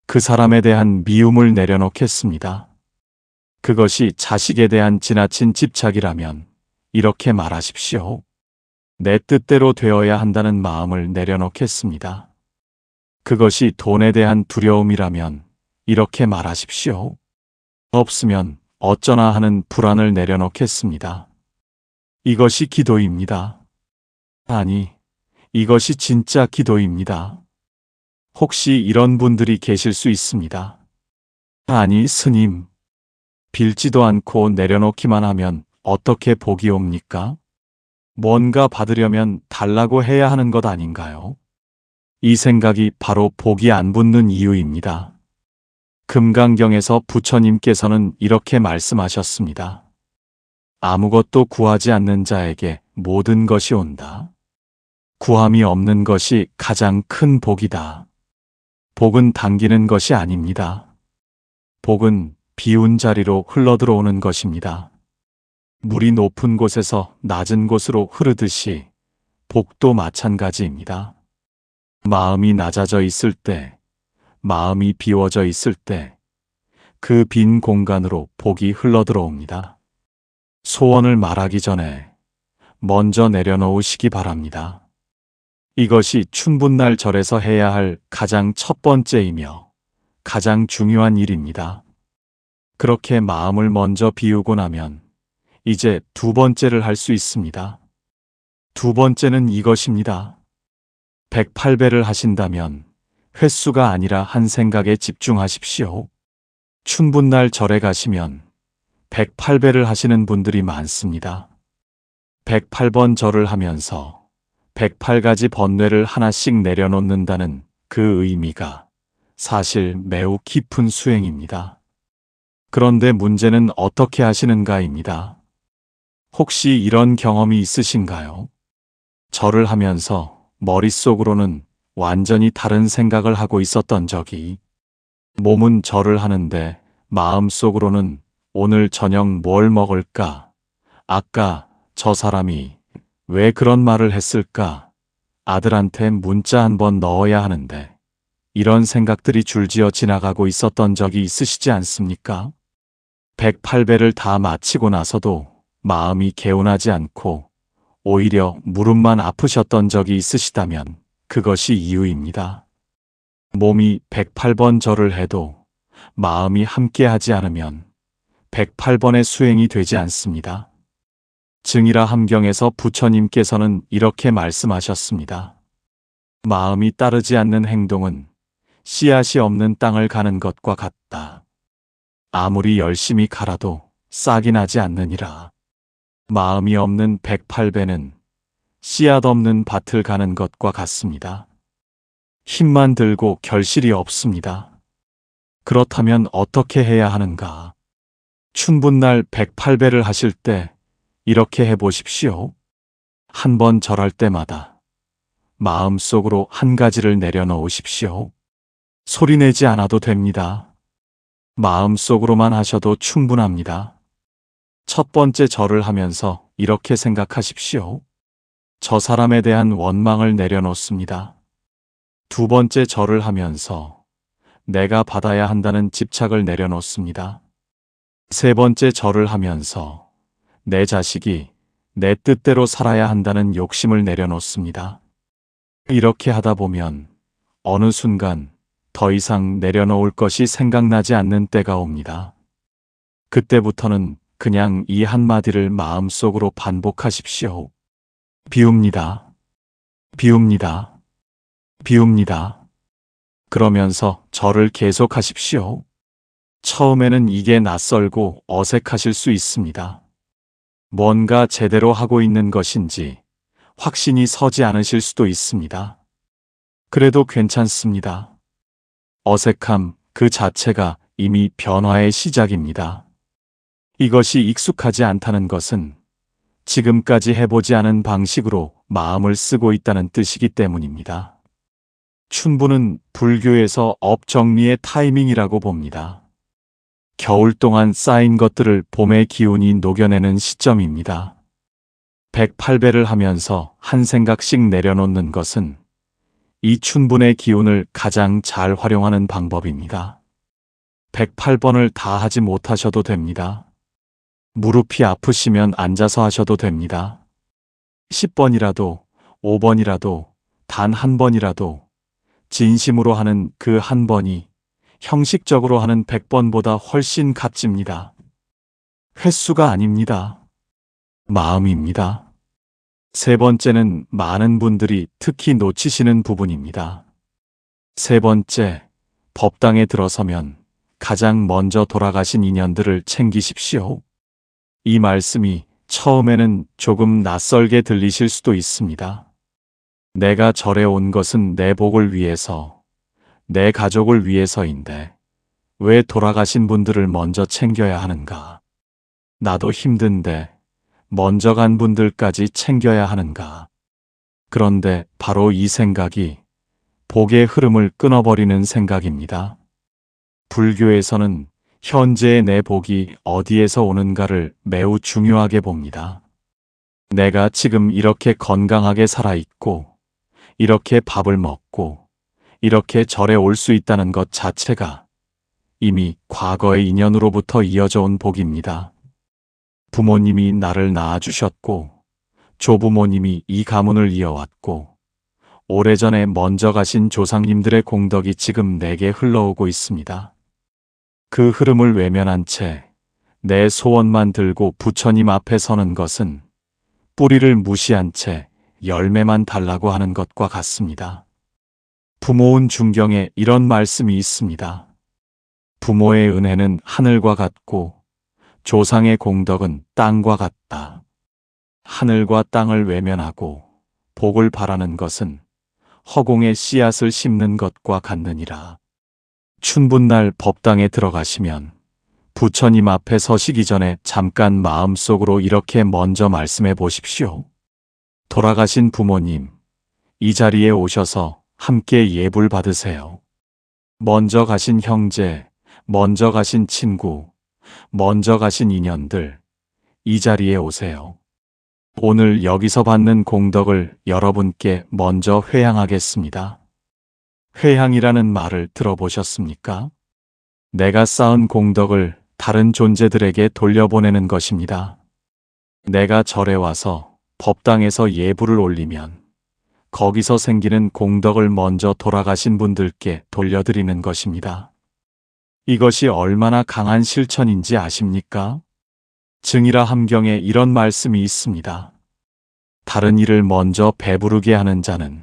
그 사람에 대한 미움을 내려놓겠습니다. 그것이 자식에 대한 지나친 집착이라면 이렇게 말하십시오. 내 뜻대로 되어야 한다는 마음을 내려놓겠습니다. 그것이 돈에 대한 두려움이라면 이렇게 말하십시오. 없으면 어쩌나 하는 불안을 내려놓겠습니다. 이것이 기도입니다. 아니, 이것이 진짜 기도입니다. 혹시 이런 분들이 계실 수 있습니다. 아니, 스님. 빌지도 않고 내려놓기만 하면 어떻게 복이 옵니까? 뭔가 받으려면 달라고 해야 하는 것 아닌가요? 이 생각이 바로 복이 안 붙는 이유입니다. 금강경에서 부처님께서는 이렇게 말씀하셨습니다. 아무것도 구하지 않는 자에게 모든 것이 온다. 구함이 없는 것이 가장 큰 복이다. 복은 당기는 것이 아닙니다. 복은 비운 자리로 흘러들어오는 것입니다. 물이 높은 곳에서 낮은 곳으로 흐르듯이 복도 마찬가지입니다. 마음이 낮아져 있을 때, 마음이 비워져 있을 때, 그 빈 공간으로 복이 흘러들어옵니다. 소원을 말하기 전에 먼저 내려놓으시기 바랍니다. 이것이 춘분날 절에서 해야 할 가장 첫 번째이며 가장 중요한 일입니다. 그렇게 마음을 먼저 비우고 나면 이제 두 번째를 할 수 있습니다. 두 번째는 이것입니다. 108배를 하신다면 횟수가 아니라 한 생각에 집중하십시오. 춘분날 절에 가시면 108배를 하시는 분들이 많습니다. 108번 절을 하면서 108가지 번뇌를 하나씩 내려놓는다는 그 의미가 사실 매우 깊은 수행입니다. 그런데 문제는 어떻게 하시는가입니다. 혹시 이런 경험이 있으신가요? 절을 하면서 머릿속으로는 완전히 다른 생각을 하고 있었던 적이, 몸은 절을 하는데 마음속으로는 오늘 저녁 뭘 먹을까? 아까 저 사람이 왜 그런 말을 했을까? 아들한테 문자 한번 넣어야 하는데, 이런 생각들이 줄지어 지나가고 있었던 적이 있으시지 않습니까? 108배를 다 마치고 나서도 마음이 개운하지 않고 오히려 무릎만 아프셨던 적이 있으시다면 그것이 이유입니다. 몸이 108번 절을 해도 마음이 함께하지 않으면 108번의 수행이 되지 않습니다. 증이라 함경에서 부처님께서는 이렇게 말씀하셨습니다. 마음이 따르지 않는 행동은 씨앗이 없는 땅을 가는 것과 같다. 아무리 열심히 갈아도 싹이 나지 않느니라. 마음이 없는 108배는 씨앗 없는 밭을 가는 것과 같습니다. 힘만 들고 결실이 없습니다. 그렇다면 어떻게 해야 하는가? 춘분날 108배를 하실 때 이렇게 해보십시오. 한 번 절할 때마다 마음속으로 한 가지를 내려놓으십시오. 소리내지 않아도 됩니다. 마음속으로만 하셔도 충분합니다. 첫 번째 절을 하면서 이렇게 생각하십시오. 저 사람에 대한 원망을 내려놓습니다. 두 번째 절을 하면서 내가 받아야 한다는 집착을 내려놓습니다. 세 번째 절을 하면서 내 자식이 내 뜻대로 살아야 한다는 욕심을 내려놓습니다. 이렇게 하다 보면 어느 순간 더 이상 내려놓을 것이 생각나지 않는 때가 옵니다. 그때부터는 그냥 이 한마디를 마음속으로 반복하십시오. 비웁니다. 비웁니다. 비웁니다. 그러면서 절을 계속하십시오. 처음에는 이게 낯설고 어색하실 수 있습니다. 뭔가 제대로 하고 있는 것인지 확신이 서지 않으실 수도 있습니다. 그래도 괜찮습니다. 어색함 그 자체가 이미 변화의 시작입니다. 이것이 익숙하지 않다는 것은 지금까지 해보지 않은 방식으로 마음을 쓰고 있다는 뜻이기 때문입니다. 춘분은 불교에서 업 정리의 타이밍이라고 봅니다. 겨울 동안 쌓인 것들을 봄의 기운이 녹여내는 시점입니다. 108배를 하면서 한 생각씩 내려놓는 것은 이 춘분의 기운을 가장 잘 활용하는 방법입니다. 108번을 다 하지 못하셔도 됩니다. 무릎이 아프시면 앉아서 하셔도 됩니다. 10번이라도, 5번이라도, 단 한 번이라도 진심으로 하는 그 한 번이 형식적으로 하는 100번보다 훨씬 값집니다. 횟수가 아닙니다. 마음입니다. 세 번째는 많은 분들이 특히 놓치시는 부분입니다. 세 번째, 법당에 들어서면 가장 먼저 돌아가신 인연들을 챙기십시오. 이 말씀이 처음에는 조금 낯설게 들리실 수도 있습니다. 내가 절에 온 것은 내 복을 위해서, 내 가족을 위해서인데 왜 돌아가신 분들을 먼저 챙겨야 하는가? 나도 힘든데 먼저 간 분들까지 챙겨야 하는가? 그런데 바로 이 생각이 복의 흐름을 끊어버리는 생각입니다. 불교에서는 현재의 내 복이 어디에서 오는가를 매우 중요하게 봅니다. 내가 지금 이렇게 건강하게 살아있고, 이렇게 밥을 먹고, 이렇게 절에 올 수 있다는 것 자체가 이미 과거의 인연으로부터 이어져 온 복입니다. 부모님이 나를 낳아주셨고, 조부모님이 이 가문을 이어왔고, 오래전에 먼저 가신 조상님들의 공덕이 지금 내게 흘러오고 있습니다. 그 흐름을 외면한 채 내 소원만 들고 부처님 앞에 서는 것은 뿌리를 무시한 채 열매만 달라고 하는 것과 같습니다. 부모운 중경에 이런 말씀이 있습니다. 부모의 은혜는 하늘과 같고 조상의 공덕은 땅과 같다. 하늘과 땅을 외면하고 복을 바라는 것은 허공에 씨앗을 심는 것과 같느니라. 춘분날 법당에 들어가시면 부처님 앞에 서시기 전에 잠깐 마음속으로 이렇게 먼저 말씀해 보십시오. 돌아가신 부모님, 이 자리에 오셔서 함께 예불 받으세요. 먼저 가신 형제, 먼저 가신 친구, 먼저 가신 인연들, 이 자리에 오세요. 오늘 여기서 받는 공덕을 여러분께 먼저 회향하겠습니다. 회향이라는 말을 들어보셨습니까? 내가 쌓은 공덕을 다른 존재들에게 돌려보내는 것입니다. 내가 절에 와서 법당에서 예불을 올리면 거기서 생기는 공덕을 먼저 돌아가신 분들께 돌려드리는 것입니다. 이것이 얼마나 강한 실천인지 아십니까? 증이라 함경에 이런 말씀이 있습니다. 다른 이를 먼저 배부르게 하는 자는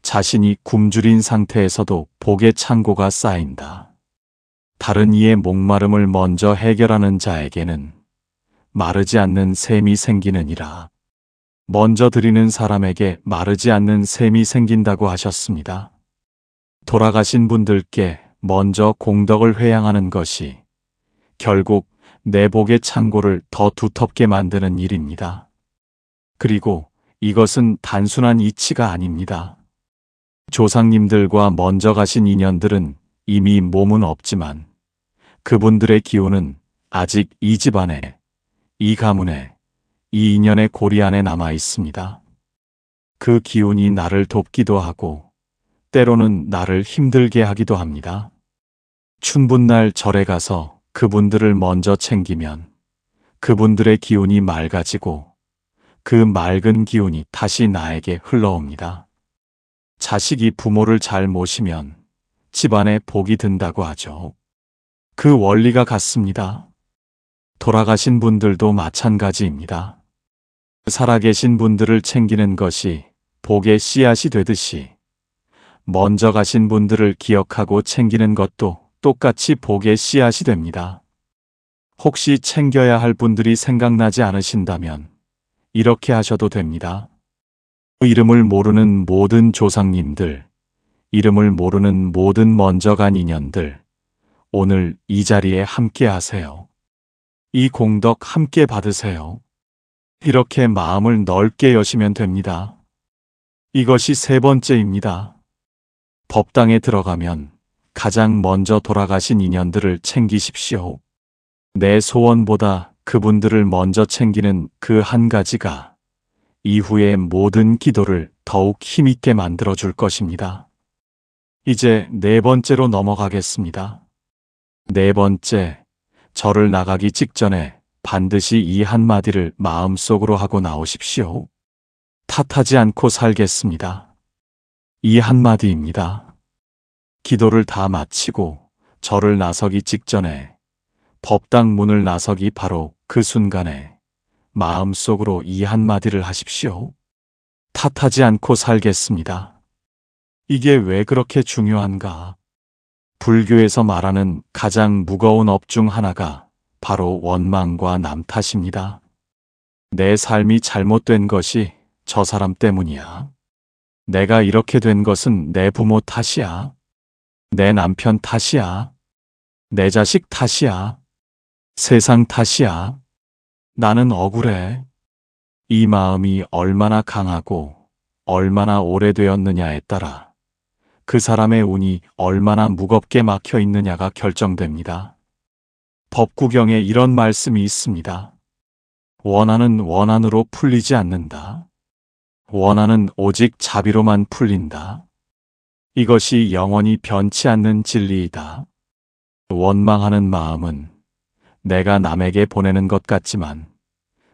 자신이 굶주린 상태에서도 복의 창고가 쌓인다. 다른 이의 목마름을 먼저 해결하는 자에게는 마르지 않는 샘이 생기느니라. 먼저 드리는 사람에게 마르지 않는 샘이 생긴다고 하셨습니다. 돌아가신 분들께 먼저 공덕을 회향하는 것이 결국 내 복의 창고를 더 두텁게 만드는 일입니다. 그리고 이것은 단순한 이치가 아닙니다. 조상님들과 먼저 가신 인연들은 이미 몸은 없지만 그분들의 기운은 아직 이 집안에, 이 가문에, 이 인연의 고리 안에 남아 있습니다. 그 기운이 나를 돕기도 하고 때로는 나를 힘들게 하기도 합니다. 춘분날 절에 가서 그분들을 먼저 챙기면 그분들의 기운이 맑아지고 그 맑은 기운이 다시 나에게 흘러옵니다. 자식이 부모를 잘 모시면 집안에 복이 든다고 하죠. 그 원리가 같습니다. 돌아가신 분들도 마찬가지입니다. 살아계신 분들을 챙기는 것이 복의 씨앗이 되듯이 먼저 가신 분들을 기억하고 챙기는 것도 똑같이 복의 씨앗이 됩니다. 혹시 챙겨야 할 분들이 생각나지 않으신다면 이렇게 하셔도 됩니다. 이름을 모르는 모든 조상님들, 이름을 모르는 모든 먼저 간 인연들, 오늘 이 자리에 함께 하세요. 이 공덕 함께 받으세요. 이렇게 마음을 넓게 여시면 됩니다. 이것이 세 번째입니다. 법당에 들어가면 가장 먼저 돌아가신 인연들을 챙기십시오. 내 소원보다 그분들을 먼저 챙기는 그 한 가지가 이후의 모든 기도를 더욱 힘있게 만들어줄 것입니다. 이제 네 번째로 넘어가겠습니다. 네 번째, 절을 나가기 직전에 반드시 이 한마디를 마음속으로 하고 나오십시오. 탓하지 않고 살겠습니다. 이 한마디입니다. 기도를 다 마치고 절을 나서기 직전에 법당 문을 나서기 바로 그 순간에 마음속으로 이 한마디를 하십시오. 탓하지 않고 살겠습니다. 이게 왜 그렇게 중요한가? 불교에서 말하는 가장 무거운 업 중 하나가 바로 원망과 남 탓입니다. 내 삶이 잘못된 것이 저 사람 때문이야. 내가 이렇게 된 것은 내 부모 탓이야. 내 남편 탓이야. 내 자식 탓이야. 세상 탓이야. 나는 억울해. 이 마음이 얼마나 강하고 얼마나 오래되었느냐에 따라 그 사람의 운이 얼마나 무겁게 막혀 있느냐가 결정됩니다. 법구경에 이런 말씀이 있습니다. 원한은 원한으로 풀리지 않는다. 원한은 오직 자비로만 풀린다. 이것이 영원히 변치 않는 진리이다. 원망하는 마음은 내가 남에게 보내는 것 같지만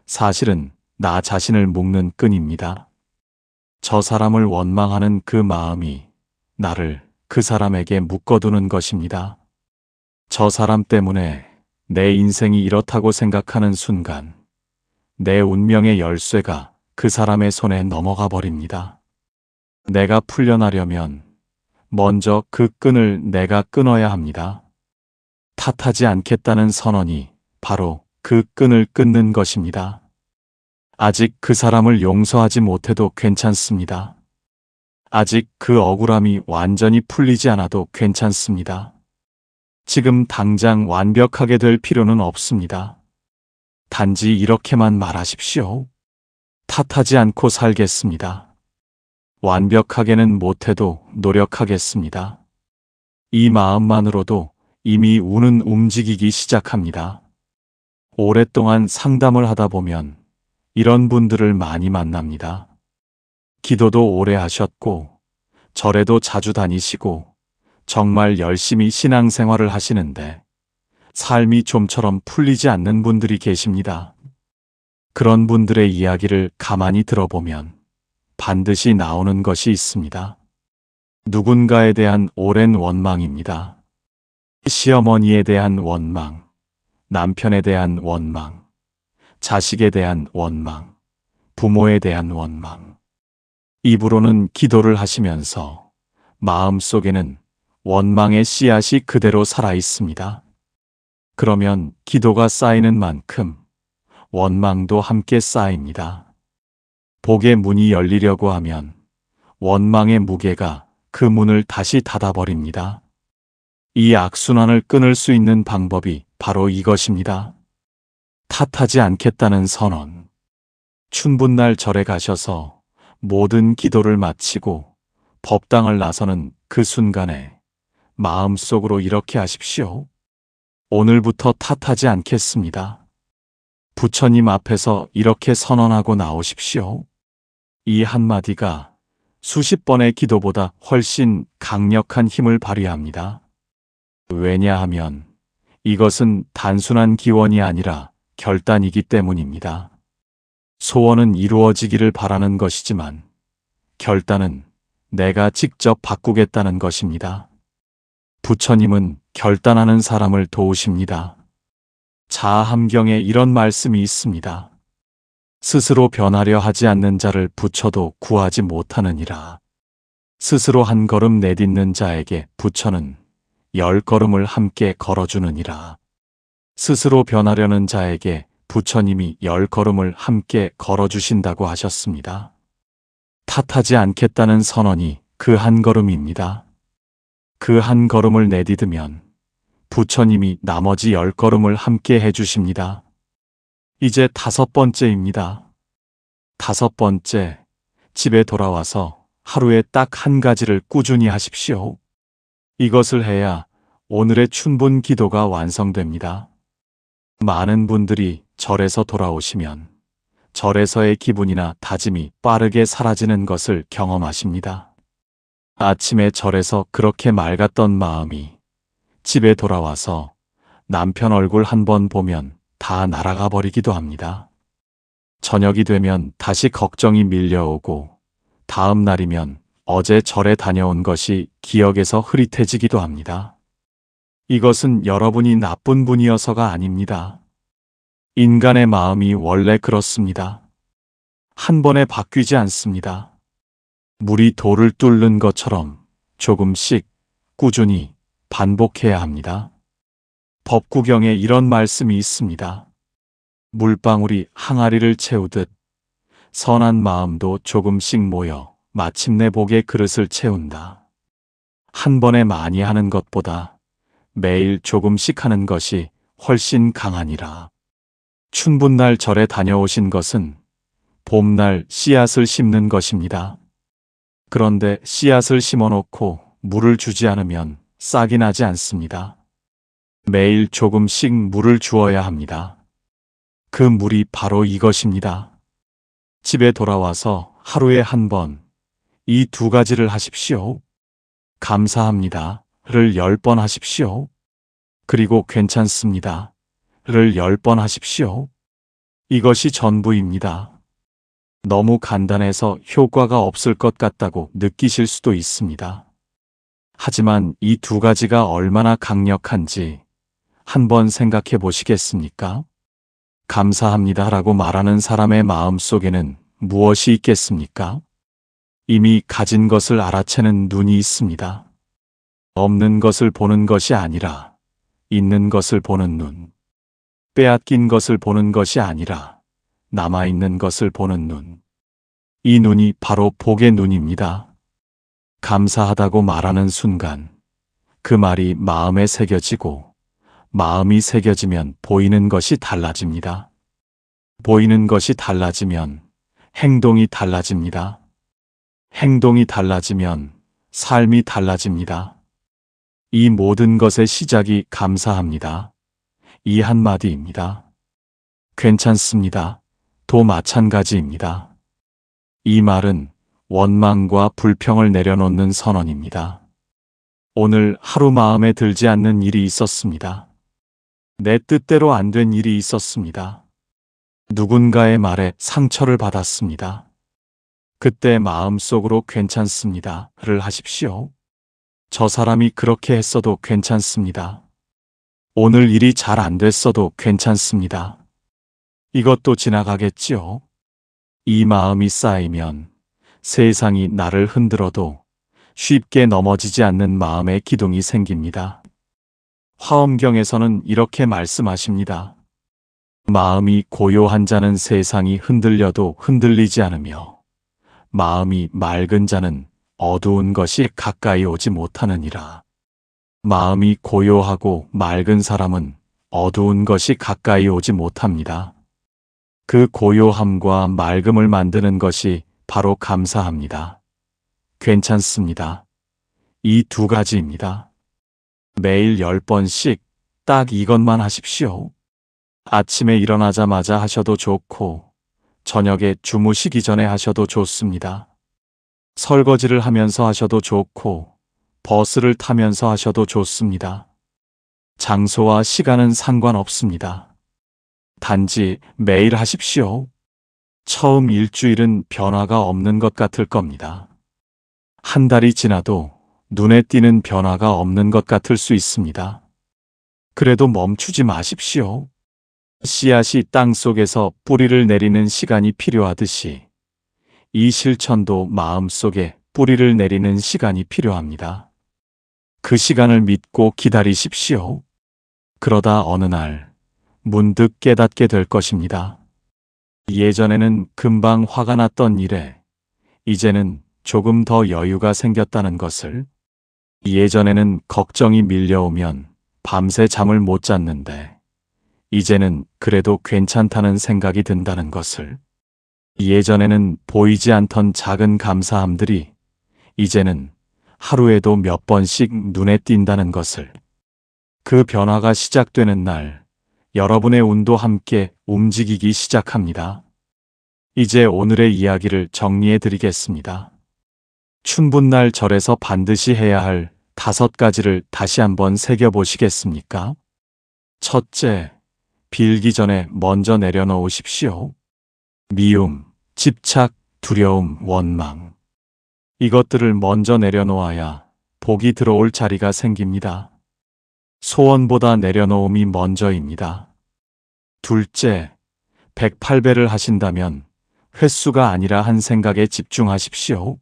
사실은 나 자신을 묶는 끈입니다. 저 사람을 원망하는 그 마음이 나를 그 사람에게 묶어두는 것입니다. 저 사람 때문에 내 인생이 이렇다고 생각하는 순간 내 운명의 열쇠가 그 사람의 손에 넘어가 버립니다. 내가 풀려나려면 먼저 그 끈을 내가 끊어야 합니다. 탓하지 않겠다는 선언이 바로 그 끈을 끊는 것입니다. 아직 그 사람을 용서하지 못해도 괜찮습니다. 아직 그 억울함이 완전히 풀리지 않아도 괜찮습니다. 지금 당장 완벽하게 될 필요는 없습니다. 단지 이렇게만 말하십시오. 탓하지 않고 살겠습니다. 완벽하게는 못해도 노력하겠습니다. 이 마음만으로도 이미 운은 움직이기 시작합니다. 오랫동안 상담을 하다 보면 이런 분들을 많이 만납니다. 기도도 오래 하셨고 절에도 자주 다니시고 정말 열심히 신앙생활을 하시는데 삶이 좀처럼 풀리지 않는 분들이 계십니다. 그런 분들의 이야기를 가만히 들어보면 반드시 나오는 것이 있습니다. 누군가에 대한 오랜 원망입니다. 시어머니에 대한 원망, 남편에 대한 원망, 자식에 대한 원망, 부모에 대한 원망. 입으로는 기도를 하시면서 마음속에는 원망의 씨앗이 그대로 살아 있습니다. 그러면 기도가 쌓이는 만큼 원망도 함께 쌓입니다. 복의 문이 열리려고 하면 원망의 무게가 그 문을 다시 닫아버립니다. 이 악순환을 끊을 수 있는 방법이 바로 이것입니다. 탓하지 않겠다는 선언. 춘분날 절에 가셔서 모든 기도를 마치고 법당을 나서는 그 순간에 마음속으로 이렇게 하십시오. 오늘부터 탓하지 않겠습니다. 부처님 앞에서 이렇게 선언하고 나오십시오. 이 한마디가 수십 번의 기도보다 훨씬 강력한 힘을 발휘합니다. 왜냐하면 이것은 단순한 기원이 아니라 결단이기 때문입니다. 소원은 이루어지기를 바라는 것이지만 결단은 내가 직접 바꾸겠다는 것입니다. 부처님은 결단하는 사람을 도우십니다. 자아함경에 이런 말씀이 있습니다. 스스로 변하려 하지 않는 자를 부처도 구하지 못하느니라. 스스로 한 걸음 내딛는 자에게 부처는 10걸음을 함께 걸어주느니라. 스스로 변하려는 자에게 부처님이 10걸음을 함께 걸어주신다고 하셨습니다. 탓하지 않겠다는 선언이 그 한 걸음입니다. 그 한 걸음을 내딛으면 부처님이 나머지 10걸음을 함께 해주십니다. 이제 5번째입니다. 5번째, 집에 돌아와서 하루에 딱 한 가지를 꾸준히 하십시오. 이것을 해야 오늘의 춘분 기도가 완성됩니다. 많은 분들이 절에서 돌아오시면 절에서의 기분이나 다짐이 빠르게 사라지는 것을 경험하십니다. 아침에 절에서 그렇게 맑았던 마음이 집에 돌아와서 남편 얼굴 한 번 보면 다 날아가 버리기도 합니다. 저녁이 되면 다시 걱정이 밀려오고 다음 날이면 어제 절에 다녀온 것이 기억에서 흐릿해지기도 합니다. 이것은 여러분이 나쁜 분이어서가 아닙니다. 인간의 마음이 원래 그렇습니다. 한 번에 바뀌지 않습니다. 물이 돌을 뚫는 것처럼 조금씩 꾸준히 반복해야 합니다. 법구경에 이런 말씀이 있습니다. 물방울이 항아리를 채우듯 선한 마음도 조금씩 모여 마침내 복의 그릇을 채운다. 한 번에 많이 하는 것보다 매일 조금씩 하는 것이 훨씬 강하니라. 춘분날 절에 다녀오신 것은 봄날 씨앗을 심는 것입니다. 그런데 씨앗을 심어놓고 물을 주지 않으면 싹이 나지 않습니다. 매일 조금씩 물을 주어야 합니다. 그 물이 바로 이것입니다. 집에 돌아와서 하루에 한 번, 이 두 가지를 하십시오. 감사합니다. 를 10번 하십시오. 그리고 괜찮습니다. 를 10번 하십시오. 이것이 전부입니다. 너무 간단해서 효과가 없을 것 같다고 느끼실 수도 있습니다. 하지만 이 두 가지가 얼마나 강력한지 한번 생각해 보시겠습니까? 감사합니다 라고 말하는 사람의 마음 속에는 무엇이 있겠습니까? 이미 가진 것을 알아채는 눈이 있습니다. 없는 것을 보는 것이 아니라 있는 것을 보는 눈. 빼앗긴 것을 보는 것이 아니라 남아있는 것을 보는 눈. 이 눈이 바로 복의 눈입니다. 감사하다고 말하는 순간 그 말이 마음에 새겨지고 마음이 새겨지면 보이는 것이 달라집니다. 보이는 것이 달라지면 행동이 달라집니다. 행동이 달라지면 삶이 달라집니다. 이 모든 것의 시작이 감사합니다. 이 한마디입니다. 괜찮습니다. 도 마찬가지입니다. 이 말은 원망과 불평을 내려놓는 선언입니다. 오늘 하루 마음에 들지 않는 일이 있었습니다. 내 뜻대로 안 된 일이 있었습니다. 누군가의 말에 상처를 받았습니다. 그때 마음속으로 괜찮습니다.를 하십시오. 저 사람이 그렇게 했어도 괜찮습니다. 오늘 일이 잘 안 됐어도 괜찮습니다. 이것도 지나가겠지요. 이 마음이 쌓이면 세상이 나를 흔들어도 쉽게 넘어지지 않는 마음의 기둥이 생깁니다. 화엄경에서는 이렇게 말씀하십니다. 마음이 고요한 자는 세상이 흔들려도 흔들리지 않으며 마음이 맑은 자는 어두운 것이 가까이 오지 못하느니라. 마음이 고요하고 맑은 사람은 어두운 것이 가까이 오지 못합니다. 그 고요함과 맑음을 만드는 것이 바로 감사합니다. 괜찮습니다. 이 두 가지입니다. 매일 10번씩 딱 이것만 하십시오. 아침에 일어나자마자 하셔도 좋고 저녁에 주무시기 전에 하셔도 좋습니다. 설거지를 하면서 하셔도 좋고 버스를 타면서 하셔도 좋습니다. 장소와 시간은 상관없습니다. 단지 매일 하십시오. 처음 일주일은 변화가 없는 것 같을 겁니다. 한 달이 지나도 눈에 띄는 변화가 없는 것 같을 수 있습니다. 그래도 멈추지 마십시오. 씨앗이 땅 속에서 뿌리를 내리는 시간이 필요하듯이 이 실천도 마음속에 뿌리를 내리는 시간이 필요합니다. 그 시간을 믿고 기다리십시오. 그러다 어느 날 문득 깨닫게 될 것입니다. 예전에는 금방 화가 났던 일에 이제는 조금 더 여유가 생겼다는 것을, 예전에는 걱정이 밀려오면 밤새 잠을 못 잤는데 이제는 그래도 괜찮다는 생각이 든다는 것을, 예전에는 보이지 않던 작은 감사함들이 이제는 하루에도 몇 번씩 눈에 띈다는 것을, 그 변화가 시작되는 날 여러분의 운도 함께 움직이기 시작합니다. 이제 오늘의 이야기를 정리해 드리겠습니다. 춘분날 절에서 반드시 해야 할 5가지를 다시 한번 새겨보시겠습니까? 첫째, 빌기 전에 먼저 내려놓으십시오. 미움, 집착, 두려움, 원망. 이것들을 먼저 내려놓아야 복이 들어올 자리가 생깁니다. 소원보다 내려놓음이 먼저입니다. 둘째, 108배를 하신다면 횟수가 아니라 한 생각에 집중하십시오.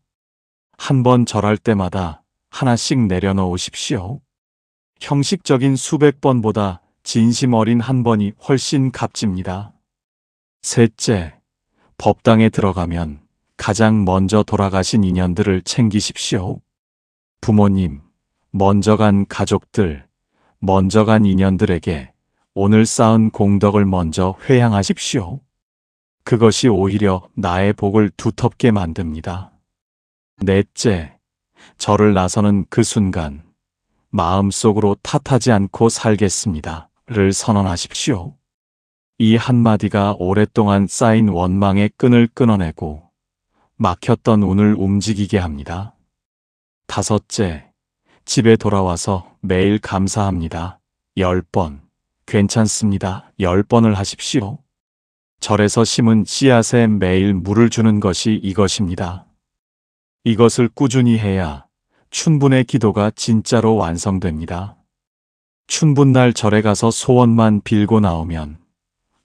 한 번 절할 때마다 하나씩 내려놓으십시오. 형식적인 수백 번보다 진심 어린 한 번이 훨씬 값집니다. 셋째, 법당에 들어가면 가장 먼저 돌아가신 인연들을 챙기십시오. 부모님, 먼저 간 가족들, 먼저 간 인연들에게 오늘 쌓은 공덕을 먼저 회향하십시오. 그것이 오히려 나의 복을 두텁게 만듭니다. 넷째, 절을 나서는 그 순간 마음속으로 탓하지 않고 살겠습니다.를 선언하십시오. 이 한마디가 오랫동안 쌓인 원망의 끈을 끊어내고 막혔던 운을 움직이게 합니다. 다섯째, 집에 돌아와서 매일 감사합니다. 10번, 괜찮습니다. 10번을 하십시오. 절에서 심은 씨앗에 매일 물을 주는 것이 이것입니다. 이것을 꾸준히 해야 춘분의 기도가 진짜로 완성됩니다. 춘분날 절에 가서 소원만 빌고 나오면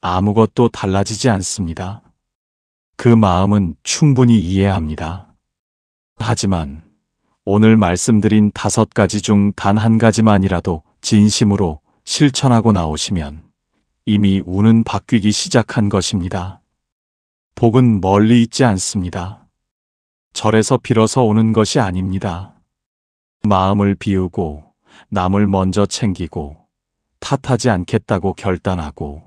아무것도 달라지지 않습니다. 그 마음은 충분히 이해합니다. 하지만 오늘 말씀드린 5가지 중 단 한 가지만이라도 진심으로 실천하고 나오시면 이미 운은 바뀌기 시작한 것입니다. 복은 멀리 있지 않습니다. 절에서 빌어서 오는 것이 아닙니다. 마음을 비우고 남을 먼저 챙기고 탓하지 않겠다고 결단하고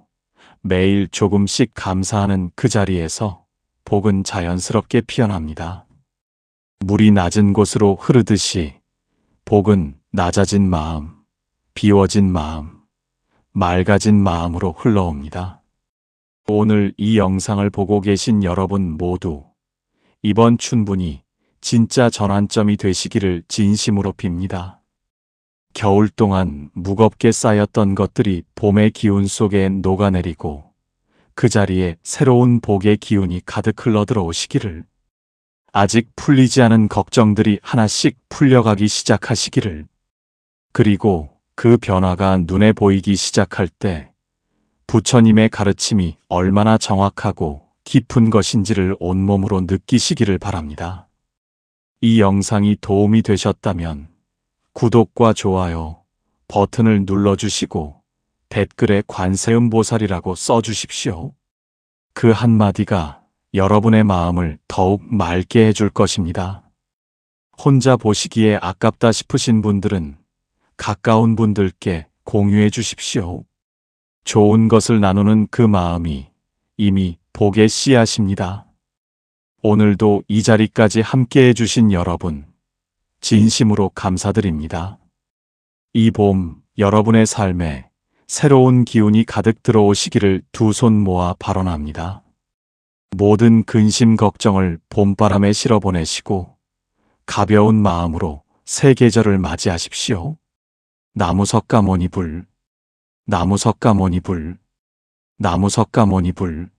매일 조금씩 감사하는 그 자리에서 복은 자연스럽게 피어납니다. 물이 낮은 곳으로 흐르듯이 복은 낮아진 마음, 비워진 마음, 맑아진 마음으로 흘러옵니다. 오늘 이 영상을 보고 계신 여러분 모두 이번 춘분이 진짜 전환점이 되시기를 진심으로 빕니다. 겨울 동안 무겁게 쌓였던 것들이 봄의 기운 속에 녹아내리고 그 자리에 새로운 복의 기운이 가득 흘러들어오시기를, 아직 풀리지 않은 걱정들이 하나씩 풀려가기 시작하시기를, 그리고 그 변화가 눈에 보이기 시작할 때 부처님의 가르침이 얼마나 정확하고 깊은 것인지를 온몸으로 느끼시기를 바랍니다. 이 영상이 도움이 되셨다면 구독과 좋아요 버튼을 눌러주시고 댓글에 관세음보살이라고 써주십시오. 그 한마디가 여러분의 마음을 더욱 맑게 해줄 것입니다. 혼자 보시기에 아깝다 싶으신 분들은 가까운 분들께 공유해 주십시오. 좋은 것을 나누는 그 마음이 이미 복의 씨앗입니다. 오늘도 이 자리까지 함께 해주신 여러분, 진심으로 감사드립니다. 이 봄 여러분의 삶에 새로운 기운이 가득 들어오시기를 두 손 모아 발언합니다. 모든 근심 걱정을 봄바람에 실어보내시고 가벼운 마음으로 새 계절을 맞이하십시오. 나무석가모니불, 나무석가모니불, 나무석가모니불.